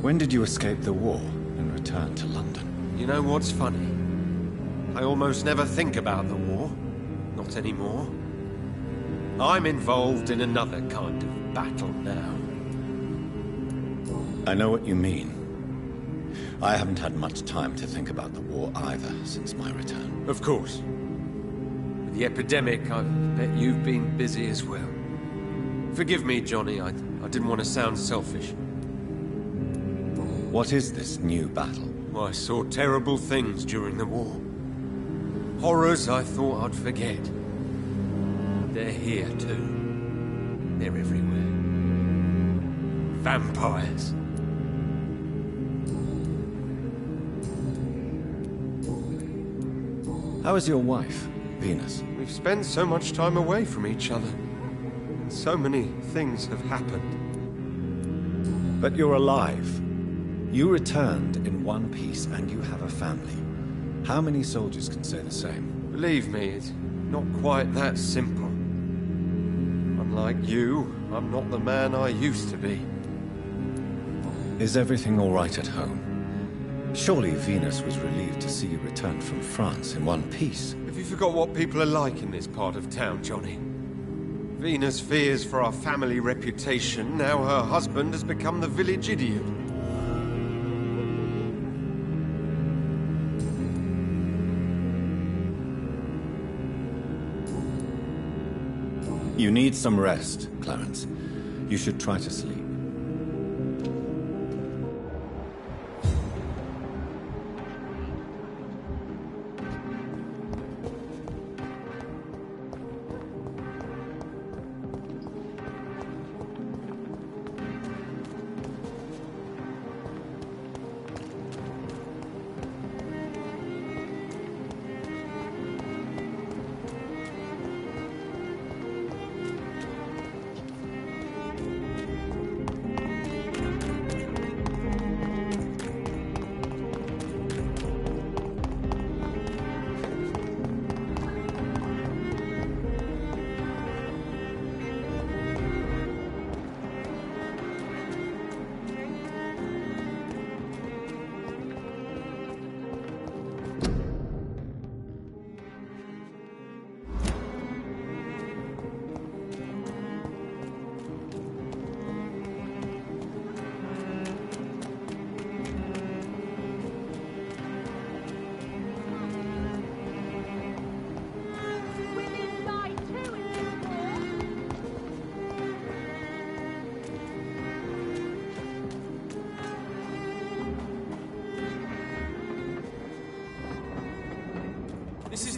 When did you escape the war and return to London? You know what's funny? I almost never think about the war. Not anymore. I'm involved in another kind of battle now. I know what you mean. I haven't had much time to think about the war either since my return. Of course. With the epidemic, I bet you've been busy as well. Forgive me, Johnny, I didn't want to sound selfish. What is this new battle? I saw terrible things during the war. Horrors I thought I'd forget. They're here too. They're everywhere. Vampires. How is your wife, Venus? We've spent so much time away from each other. And so many things have happened. But you're alive. You returned in one piece and you have a family. How many soldiers can say the same? Believe me, it's not quite that simple. Unlike you, I'm not the man I used to be. Is everything all right at home? Surely Venus was relieved to see you return from France in one piece. Have you forgot what people are like in this part of town, Johnny? Venus fears for our family reputation. Now her husband has become the village idiot. You need some rest, Clarence. You should try to sleep.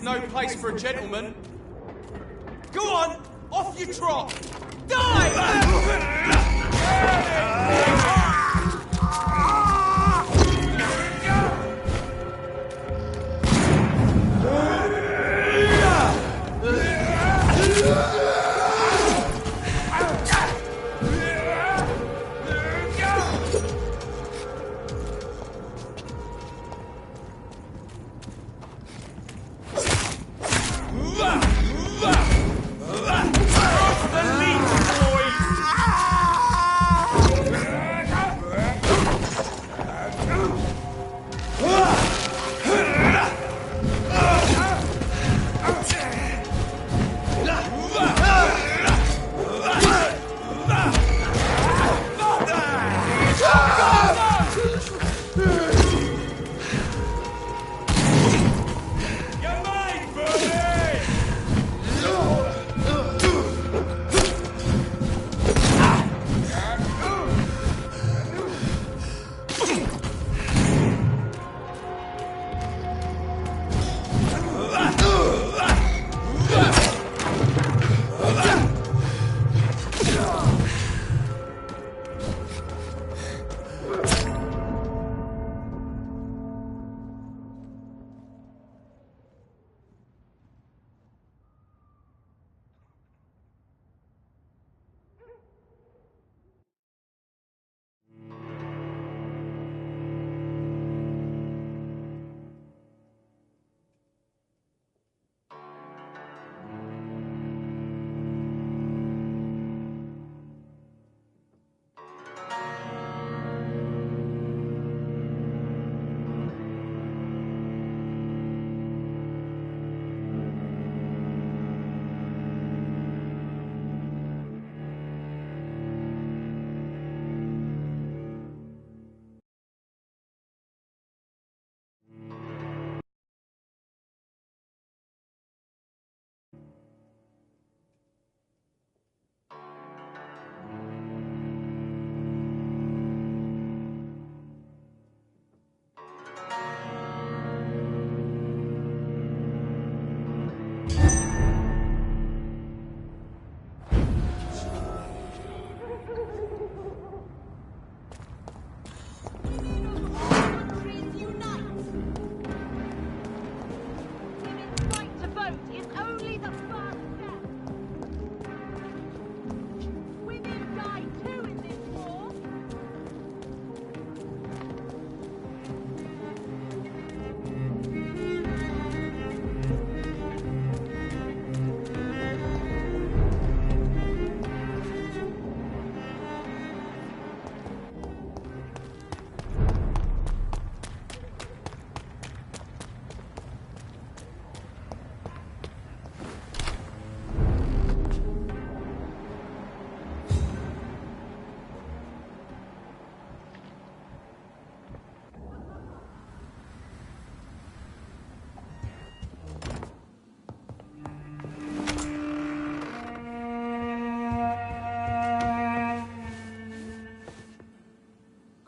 is no place for a gentleman. Go on, off you trot. Die!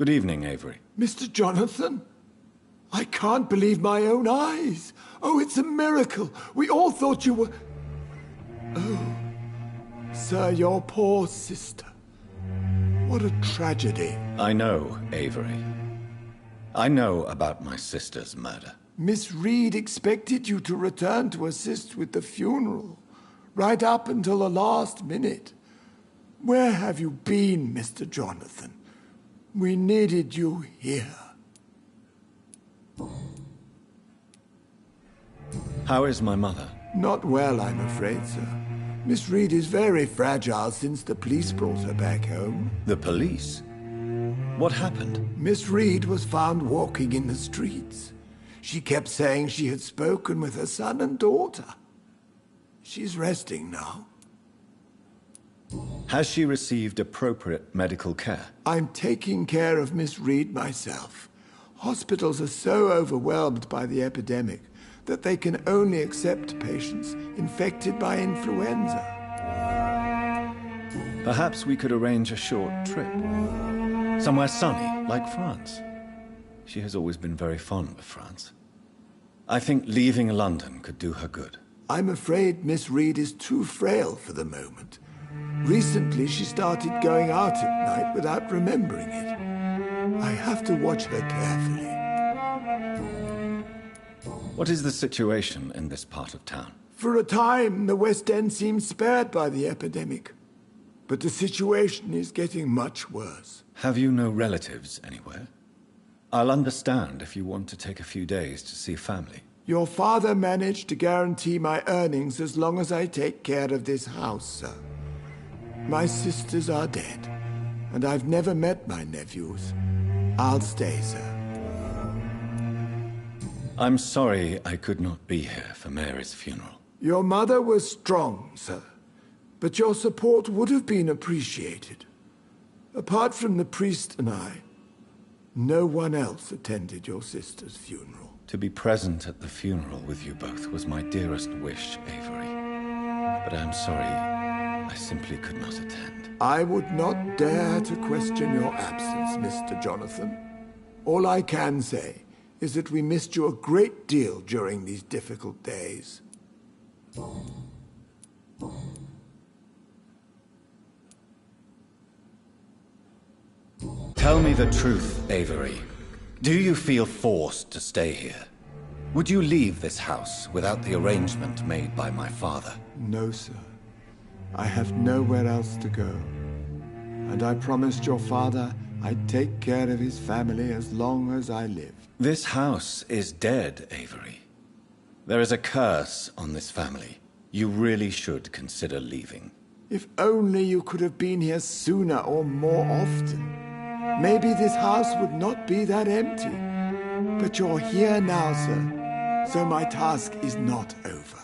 Good evening, Avery. Mr. Jonathan? I can't believe my own eyes. Oh, it's a miracle. We all thought you were... Oh, sir, your poor sister. What a tragedy. I know, Avery. I know about my sister's murder. Miss Reed expected you to return to assist with the funeral, right up until the last minute. Where have you been, Mr. Jonathan? We needed you here. How is my mother? Not well, I'm afraid, sir. Miss Reed is very fragile since the police brought her back home. The police? What happened? Miss Reed was found walking in the streets. She kept saying she had spoken with her son and daughter. She's resting now. Has she received appropriate medical care? I'm taking care of Miss Reed myself. Hospitals are so overwhelmed by the epidemic that they can only accept patients infected by influenza. Perhaps we could arrange a short trip. Somewhere sunny, like France. She has always been very fond of France. I think leaving London could do her good. I'm afraid Miss Reed is too frail for the moment. Recently, she started going out at night without remembering it. I have to watch her carefully. What is the situation in this part of town? For a time, the West End seemed spared by the epidemic. But the situation is getting much worse. Have you no relatives anywhere? I'll understand if you want to take a few days to see family. Your father managed to guarantee my earnings as long as I take care of this house, sir. My sisters are dead, and I've never met my nephews. I'll stay, sir. I'm sorry I could not be here for Mary's funeral. Your mother was strong, sir, but your support would have been appreciated. Apart from the priest and I, no one else attended your sister's funeral. To be present at the funeral with you both was my dearest wish, Avery. But I'm sorry, I simply could not attend. I would not dare to question your absence, Mr. Jonathan. All I can say is that we missed you a great deal during these difficult days. Tell me the truth, Avery. Do you feel forced to stay here? Would you leave this house without the arrangement made by my father? No, sir. I have nowhere else to go. And I promised your father I'd take care of his family as long as I lived. This house is dead, Avery. There is a curse on this family. You really should consider leaving. If only you could have been here sooner or more often. Maybe this house would not be that empty. But you're here now, sir, so my task is not over.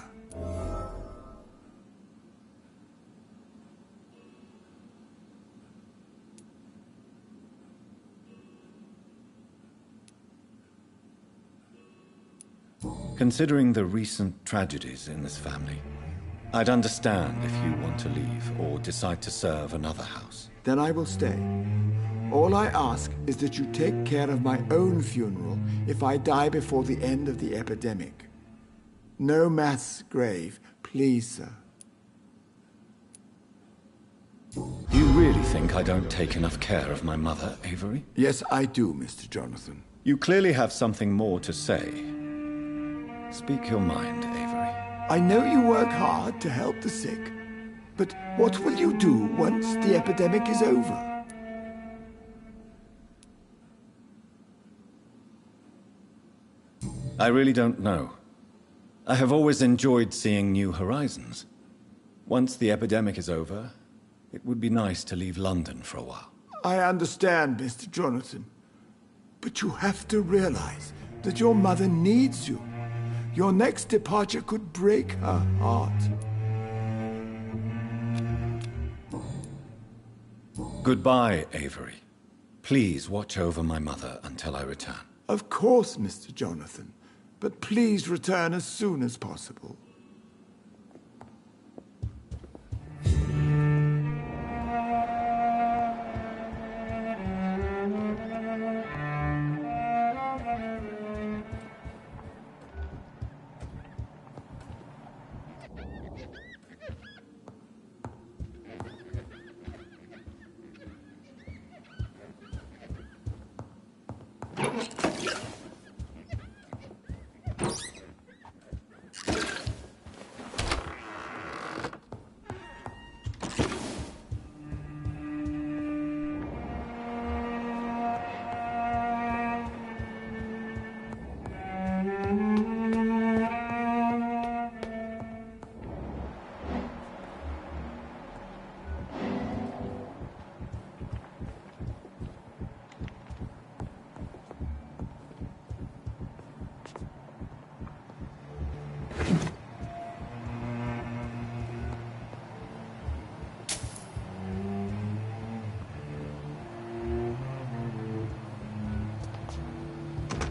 Considering the recent tragedies in this family, I'd understand if you want to leave or decide to serve another house. Then I will stay. All I ask is that you take care of my own funeral if I die before the end of the epidemic. No mass grave, please, sir. Do you really think I don't take enough care of my mother, Avery? Yes, I do, Mr. Jonathan. You clearly have something more to say. Speak your mind, Avery. I know you work hard to help the sick, but what will you do once the epidemic is over? I really don't know. I have always enjoyed seeing new horizons. Once the epidemic is over, it would be nice to leave London for a while. I understand, Mr. Jonathan. But you have to realize that your mother needs you. Your next departure could break her heart. Goodbye, Avery. Please watch over my mother until I return. Of course, Mr. Jonathan. But please return as soon as possible.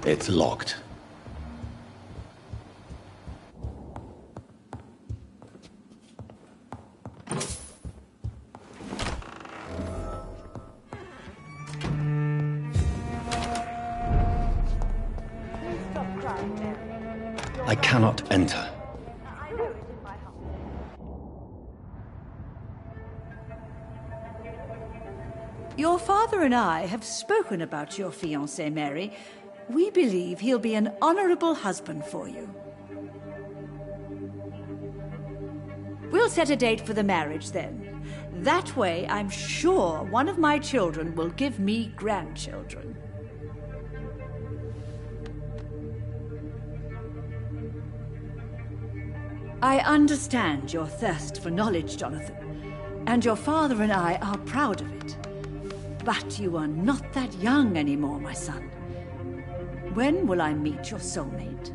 It's locked. I cannot enter. Your father and I have spoken about your fiancé, Mary. We believe he'll be an honorable husband for you. We'll set a date for the marriage then. That way, I'm sure one of my children will give me grandchildren. I understand your thirst for knowledge, Jonathan, and your father and I are proud of it. But you are not that young anymore, my son. When will I meet your soulmate?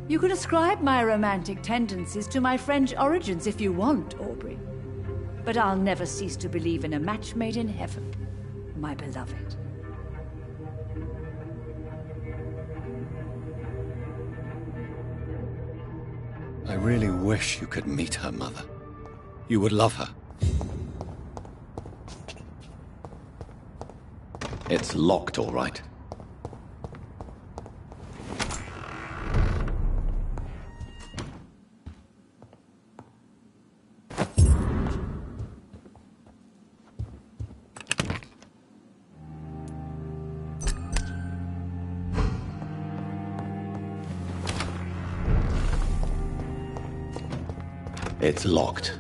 You can ascribe my romantic tendencies to my French origins if you want, Aubrey. But I'll never cease to believe in a match made in heaven, my beloved. I really wish you could meet her, Mother. You would love her. It's locked, all right. It's locked.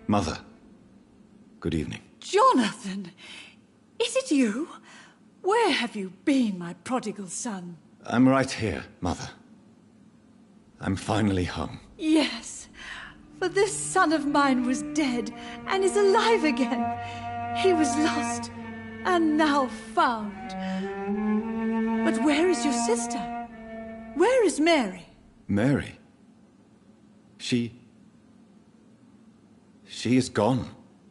Mother, good evening. Jonathan! Is it you? Where have you been, my prodigal son? I'm right here, Mother. I'm finally home. Yes, for this son of mine was dead and is alive again. He was lost and now found. But where is your sister? Where is Mary? Mary? She is gone,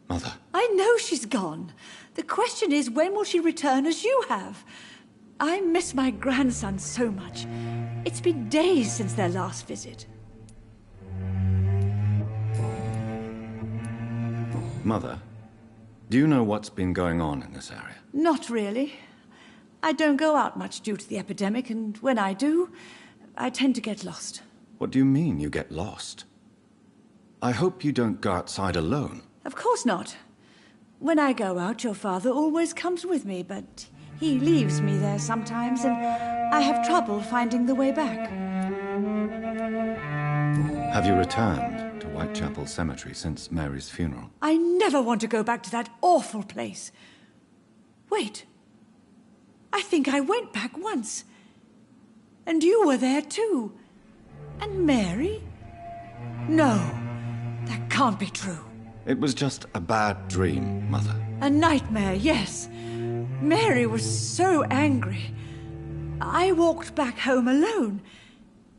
Mother. I know she's gone. The question is, when will she return as you have? I miss my grandson so much. It's been days since their last visit. Mother, do you know what's been going on in this area? Not really. I don't go out much due to the epidemic, and when I do, I tend to get lost. What do you mean you get lost? I hope you don't go outside alone. Of course not. When I go out, your father always comes with me, but he leaves me there sometimes, and I have trouble finding the way back. Have you returned to Whitechapel Cemetery since Mary's funeral? I never want to go back to that awful place. Wait. I think I went back once. And you were there too. And Mary? No, that can't be true. It was just a bad dream, Mother. A nightmare, yes. Mary was so angry. I walked back home alone.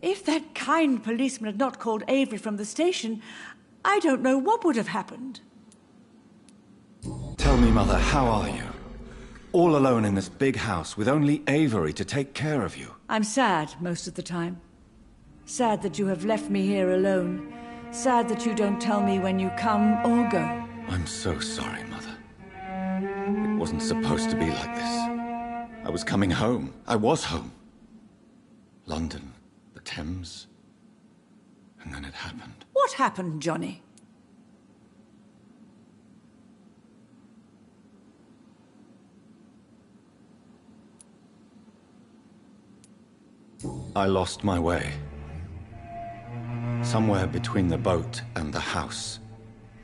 If that kind policeman had not called Avery from the station, I don't know what would have happened. Tell me, Mother, how are you? All alone in this big house with only Avery to take care of you. I'm sad most of the time. Sad that you have left me here alone. Sad that you don't tell me when you come or go. I'm so sorry, Mother. It wasn't supposed to be like this. I was coming home. I was home. London, the Thames, and then it happened. What happened, Johnny? I lost my way. Somewhere between the boat and the house,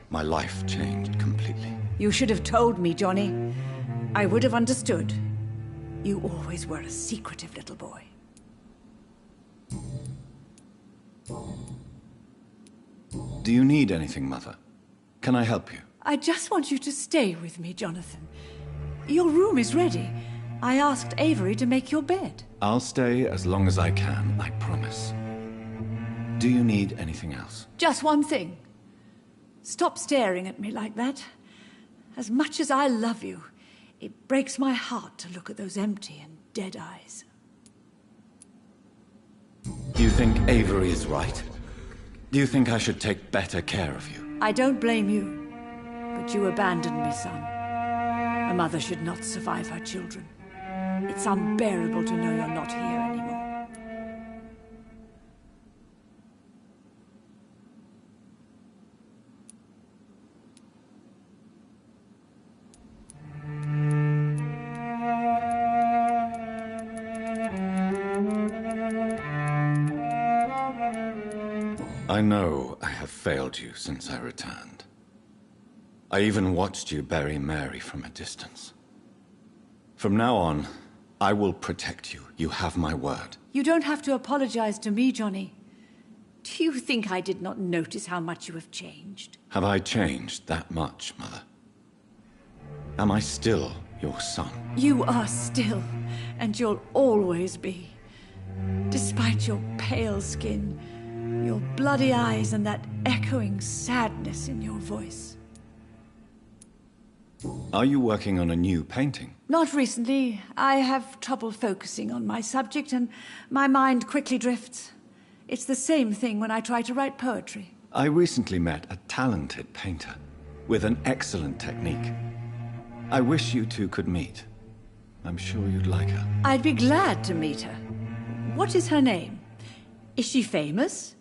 my life changed completely. You should have told me, Johnny. I would have understood. You always were a secretive little boy. Do you need anything, Mother? Can I help you? I just want you to stay with me, Jonathan. Your room is ready. I asked Avery to make your bed. I'll stay as long as I can, I promise. Do you need anything else? Just one thing. Stop staring at me like that. As much as I love you, it breaks my heart to look at those empty and dead eyes. Do you think Avery is right? Do you think I should take better care of you? I don't blame you, but you abandoned me, son. A mother should not survive her children. It's unbearable to know you're not here anymore. I know I have failed you since I returned. I even watched you bury Mary from a distance. From now on, I will protect you. You have my word. You don't have to apologize to me, Johnny. Do you think I did not notice how much you have changed? Have I changed that much, Mother? Am I still your son? You are still, and you'll always be. Despite your pale skin, your bloody eyes, and that echoing sadness in your voice. Are you working on a new painting? Not recently. I have trouble focusing on my subject, and my mind quickly drifts. It's the same thing when I try to write poetry. I recently met a talented painter with an excellent technique. I wish you two could meet. I'm sure you'd like her. I'd be glad to meet her. What is her name? Is she famous?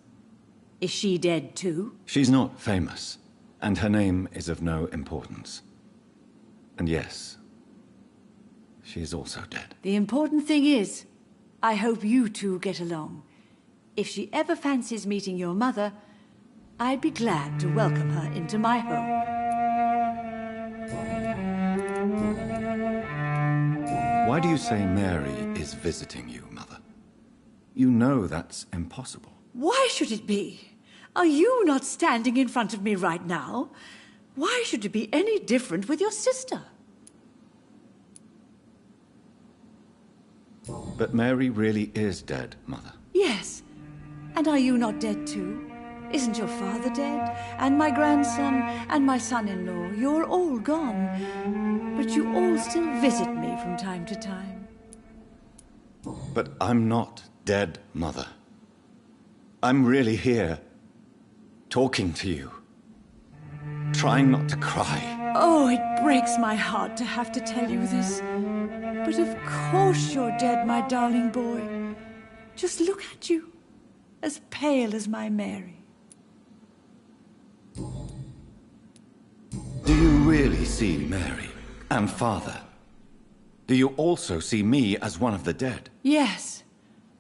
Is she dead too? She's not famous, and her name is of no importance. And yes, she is also dead. The important thing is, I hope you two get along. If she ever fancies meeting your mother, I'd be glad to welcome her into my home. Why do you say Mary is visiting you, Mother? You know that's impossible. Why should it be? Are you not standing in front of me right now? Why should it be any different with your sister? But Mary really is dead, Mother. Yes. And are you not dead too? Isn't your father dead? And my grandson, and my son-in-law, you're all gone. But you all still visit me from time to time. But I'm not dead, Mother. I'm really here, talking to you, trying not to cry. Oh, it breaks my heart to have to tell you this. But of course you're dead, my darling boy. Just look at you, as pale as my Mary. Do you really see Mary and Father? Do you also see me as one of the dead? Yes.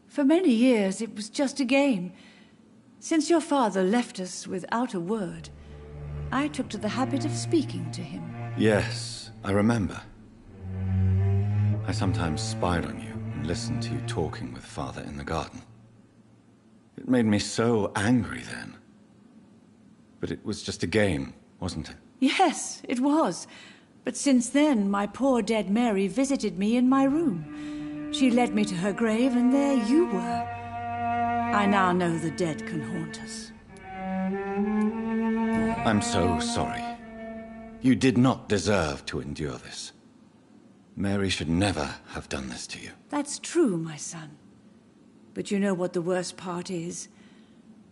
For many years it was just a game. Since your father left us without a word, I took to the habit of speaking to him. Yes, I remember. I sometimes spied on you and listened to you talking with Father in the garden. It made me so angry then. But it was just a game, wasn't it? Yes, it was. But since then, my poor dead Mary visited me in my room. She led me to her grave, and there you were. I now know the dead can haunt us. I'm so sorry. You did not deserve to endure this. Mary should never have done this to you. That's true, my son. But you know what the worst part is?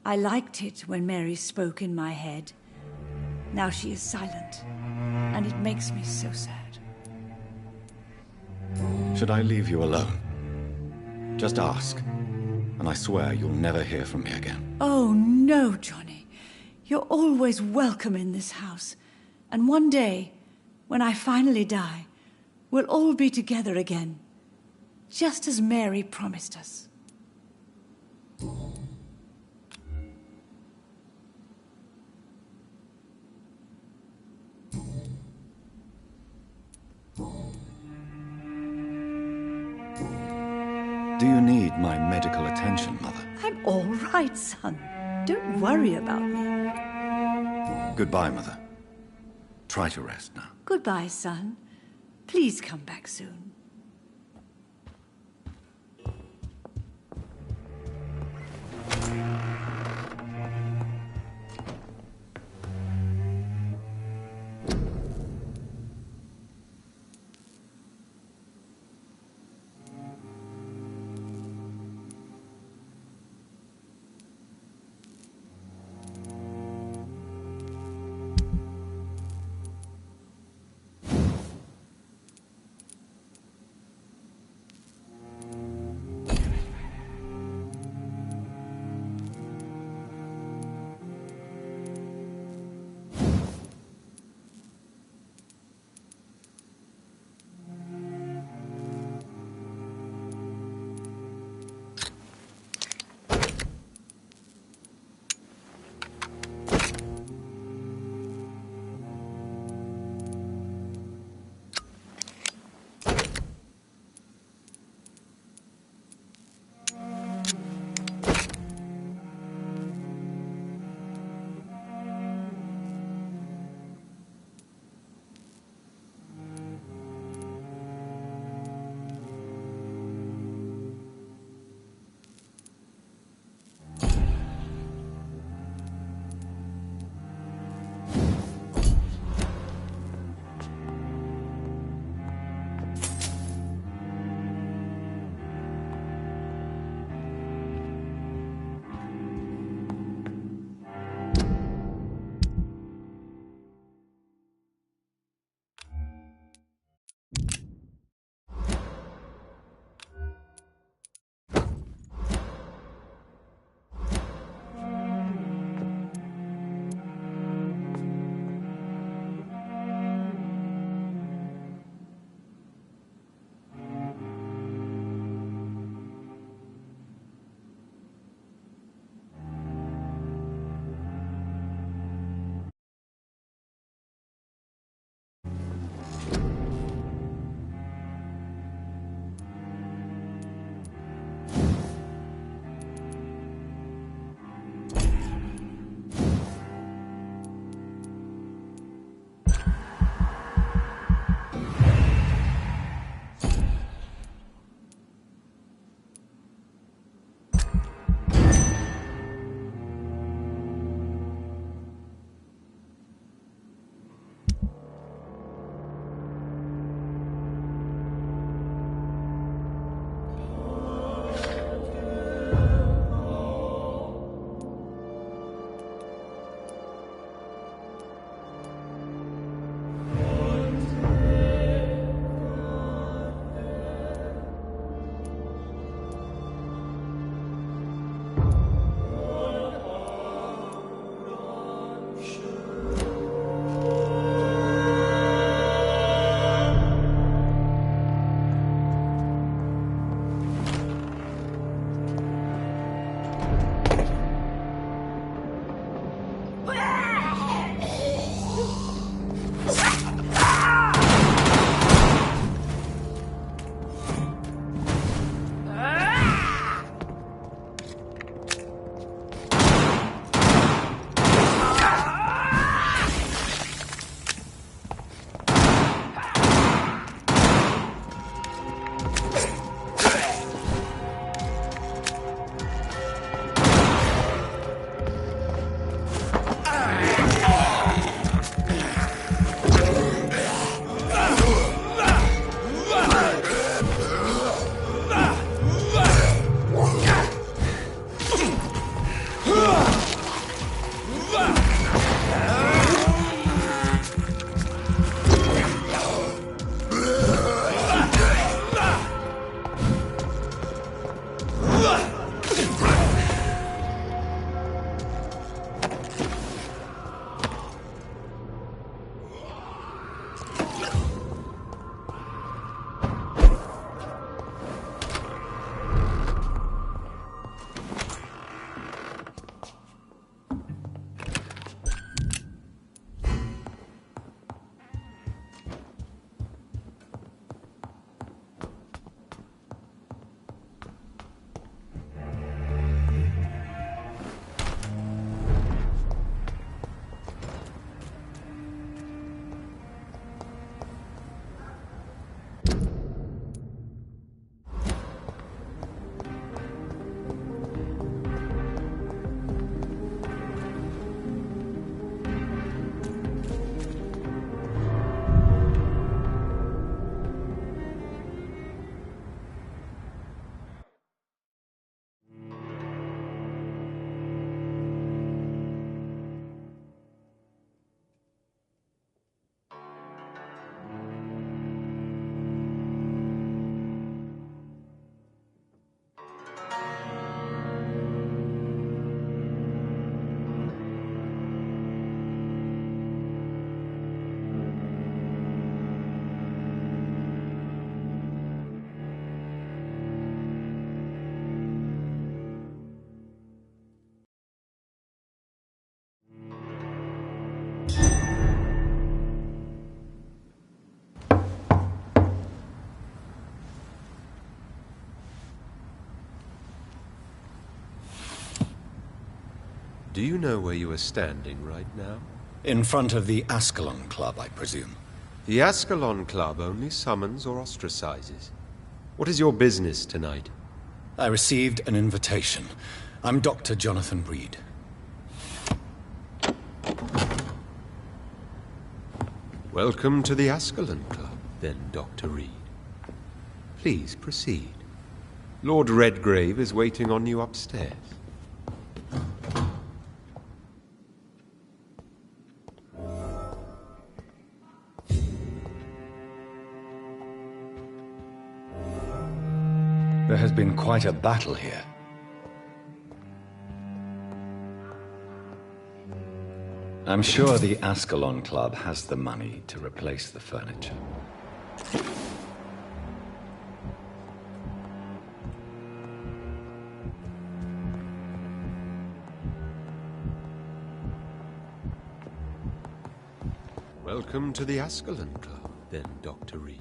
I liked it when Mary spoke in my head. Now she is silent, and it makes me so sad. Should I leave you alone? Just ask, and I swear you'll never hear from me again. Oh, no, Johnny. You're always welcome in this house. And one day, when I finally die, we'll all be together again, just as Mary promised us. Do you need my medical attention, Mother? I'm all right, son. Don't worry about me. Goodbye, Mother. Try to rest now. Goodbye, son. Please come back soon. Do you know where you are standing right now? In front of the Ascalon Club, I presume. The Ascalon Club only summons or ostracizes. What is your business tonight? I received an invitation. I'm Dr. Jonathan Reed. Welcome to the Ascalon Club, then, Dr. Reed. Please proceed. Lord Redgrave is waiting on you upstairs. There has been quite a battle here. I'm sure the Ascalon Club has the money to replace the furniture. Welcome to the Ascalon Club, then, Dr. Reed.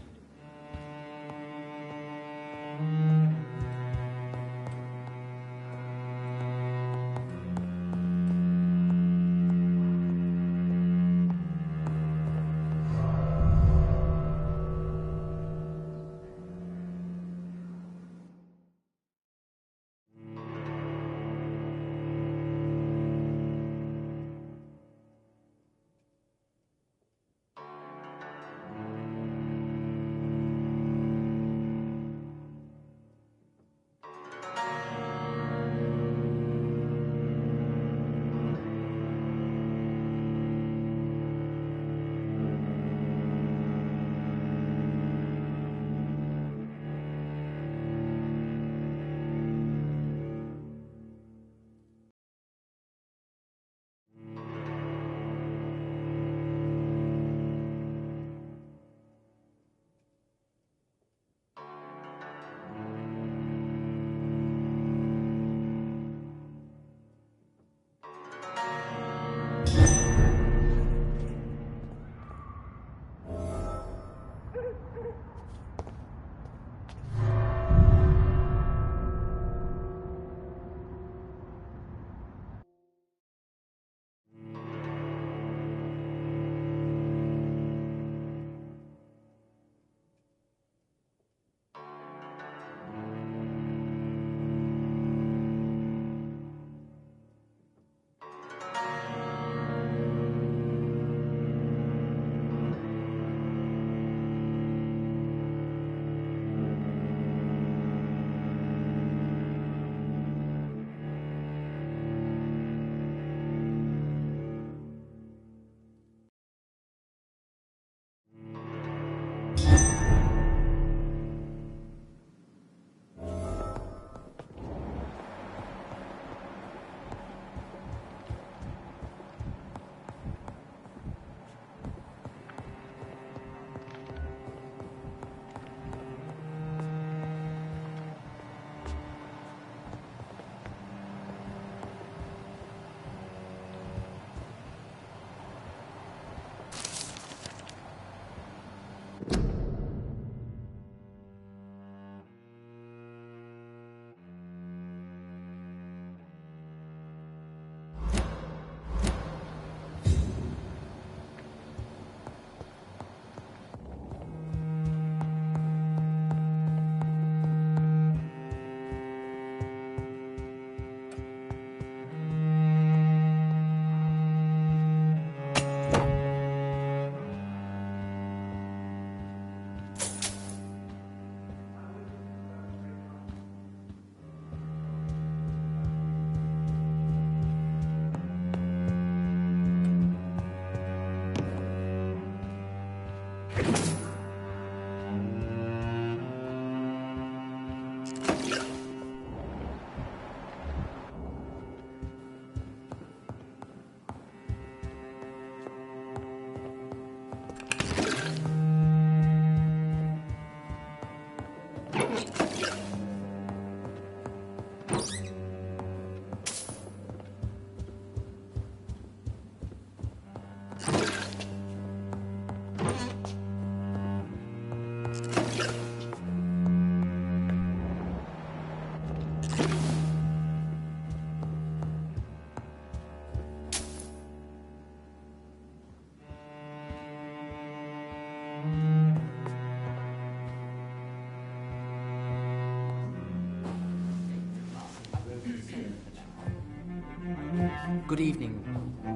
Good evening.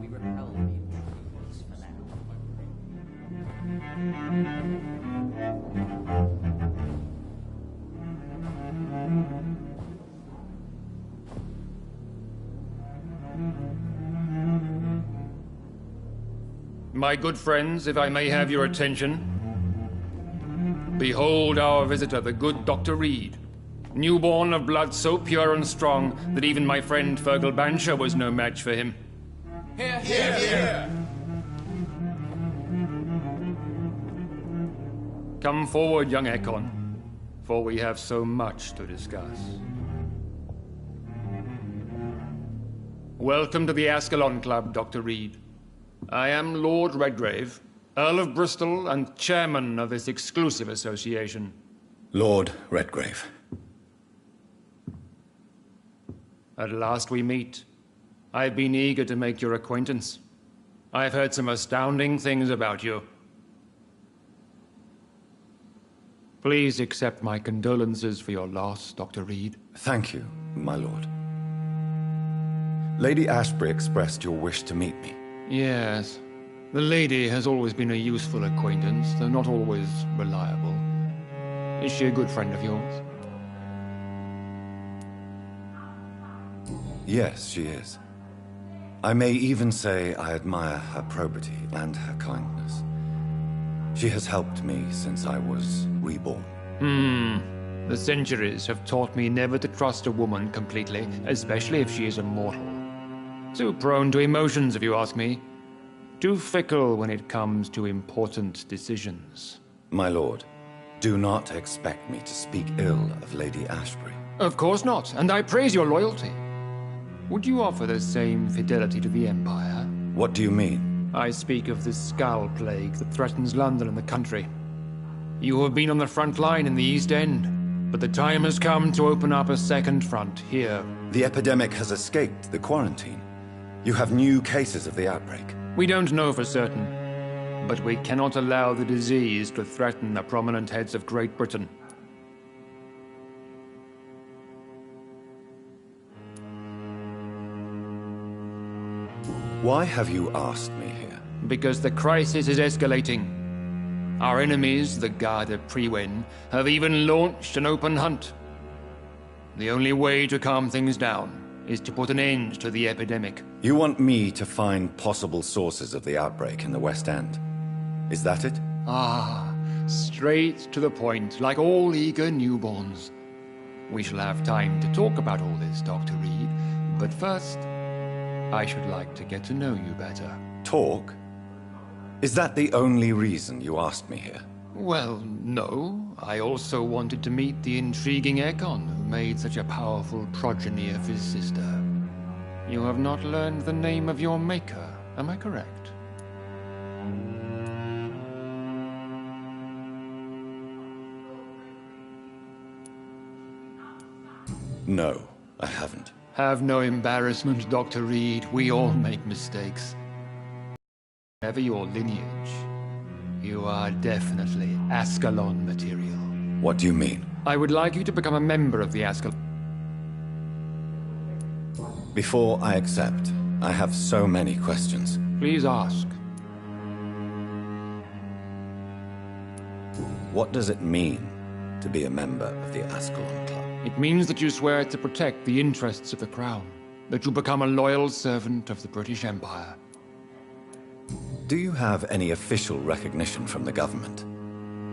We repel the intruders for now. My good friends, if I may have your attention. Behold our visitor, the good Dr. Reed. Newborn of blood so pure and strong that even my friend Fergal Bancher was no match for him. Hear, hear, hear! Come forward, young Ekon, for we have so much to discuss. Welcome to the Ascalon Club, Dr. Reed. I am Lord Redgrave, Earl of Bristol and chairman of this exclusive association. Lord Redgrave. At last we meet. I've been eager to make your acquaintance. I've heard some astounding things about you. Please accept my condolences for your loss, Dr. Reed. Thank you, my lord. Lady Ashbury expressed your wish to meet me. Yes. The lady has always been a useful acquaintance, though not always reliable. Is she a good friend of yours? Yes, she is. I may even say I admire her probity and her kindness. She has helped me since I was reborn. The centuries have taught me never to trust a woman completely, especially if she is immortal. Too prone to emotions, if you ask me. Too fickle when it comes to important decisions. My lord, do not expect me to speak ill of Lady Ashbury. Of course not, and I praise your loyalty. Would you offer the same fidelity to the Empire? What do you mean? I speak of the Skull Plague that threatens London and the country. You have been on the front line in the East End, but the time has come to open up a second front here. The epidemic has escaped the quarantine. You have new cases of the outbreak. We don't know for certain, but we cannot allow the disease to threaten the prominent heads of Great Britain. Why have you asked me here? Because the crisis is escalating. Our enemies, the Guard of Priwen, have even launched an open hunt. The only way to calm things down is to put an end to the epidemic. You want me to find possible sources of the outbreak in the West End? Is that it? Ah, straight to the point, like all eager newborns. We shall have time to talk about all this, Dr. Reed, but first, I should like to get to know you better. Talk? Is that the only reason you asked me here? Well, no. I also wanted to meet the intriguing Ekon, who made such a powerful progeny of his sister. You have not learned the name of your maker, am I correct? No, I haven't. Have no embarrassment, Dr. Reed. We all make mistakes. Whatever your lineage, you are definitely Ascalon material. What do you mean? I would like you to become a member of the Ascalon. Before I accept, I have so many questions. Please ask. What does it mean to be a member of the Ascalon Club? It means that you swear to protect the interests of the Crown, that you become a loyal servant of the British Empire. Do you have any official recognition from the government?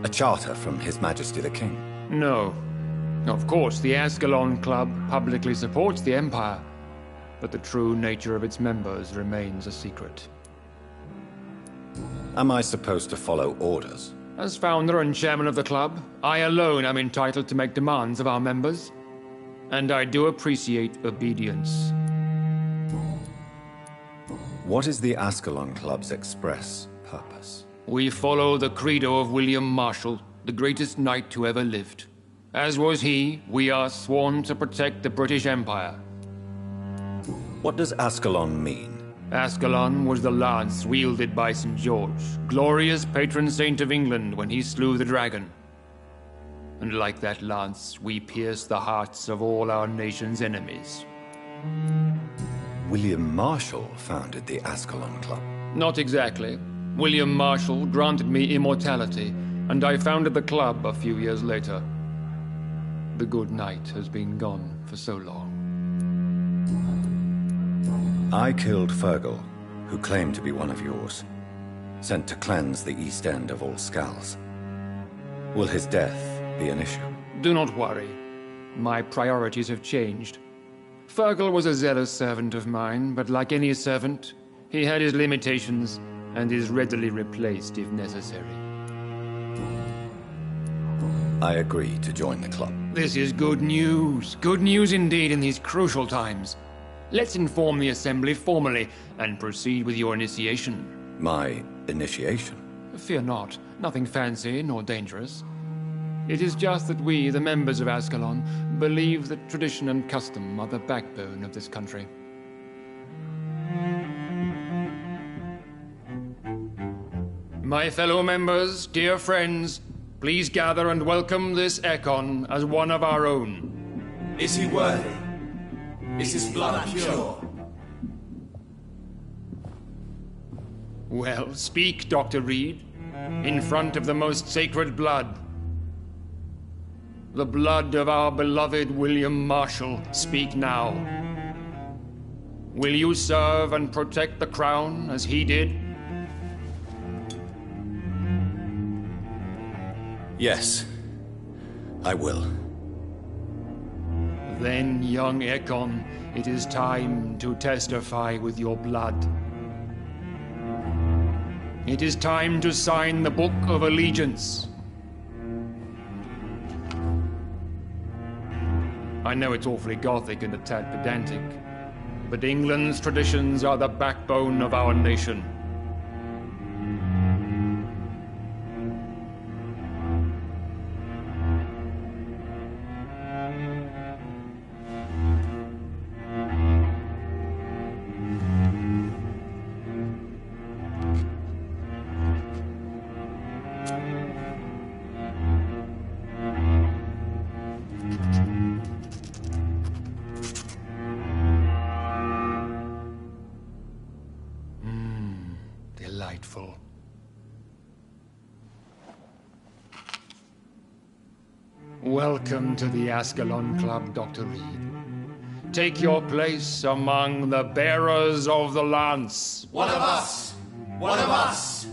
A charter from His Majesty the King? No. Of course, the Ascalon Club publicly supports the Empire, but the true nature of its members remains a secret. Am I supposed to follow orders? As founder and chairman of the club, I alone am entitled to make demands of our members, and I do appreciate obedience. What is the Ascalon Club's express purpose? We follow the credo of William Marshall, the greatest knight who ever lived. As was he, we are sworn to protect the British Empire. What does Ascalon mean? Ascalon was the lance wielded by St. George, glorious patron saint of England when he slew the dragon. And like that lance, we pierce the hearts of all our nation's enemies. William Marshall founded the Ascalon Club. Not exactly. William Marshall granted me immortality, and I founded the club a few years later. The good knight has been gone for so long. I killed Fergal, who claimed to be one of yours, sent to cleanse the East End of all Skulls. Will his death be an issue? Do not worry. My priorities have changed. Fergal was a zealous servant of mine, but like any servant, he had his limitations and is readily replaced if necessary. I agree to join the club. This is good news. Good news indeed in these crucial times. Let's inform the Assembly formally and proceed with your initiation. My initiation? Fear not. Nothing fancy nor dangerous. It is just that we, the members of Ascalon, believe that tradition and custom are the backbone of this country. My fellow members, dear friends, please gather and welcome this Ekon as one of our own. Is he worthy? Is his blood pure? Well, speak, Dr. Reed, in front of the most sacred blood. The blood of our beloved William Marshall, speak now. Will you serve and protect the crown as he did? Yes, I will. Then, young Ekon, it is time to testify with your blood. It is time to sign the Book of Allegiance. I know it's awfully gothic and a tad pedantic, but England's traditions are the backbone of our nation. Delightful. Welcome to the Ascalon Club, Dr. Reed. Take your place among the bearers of the lance. One of us! One of us!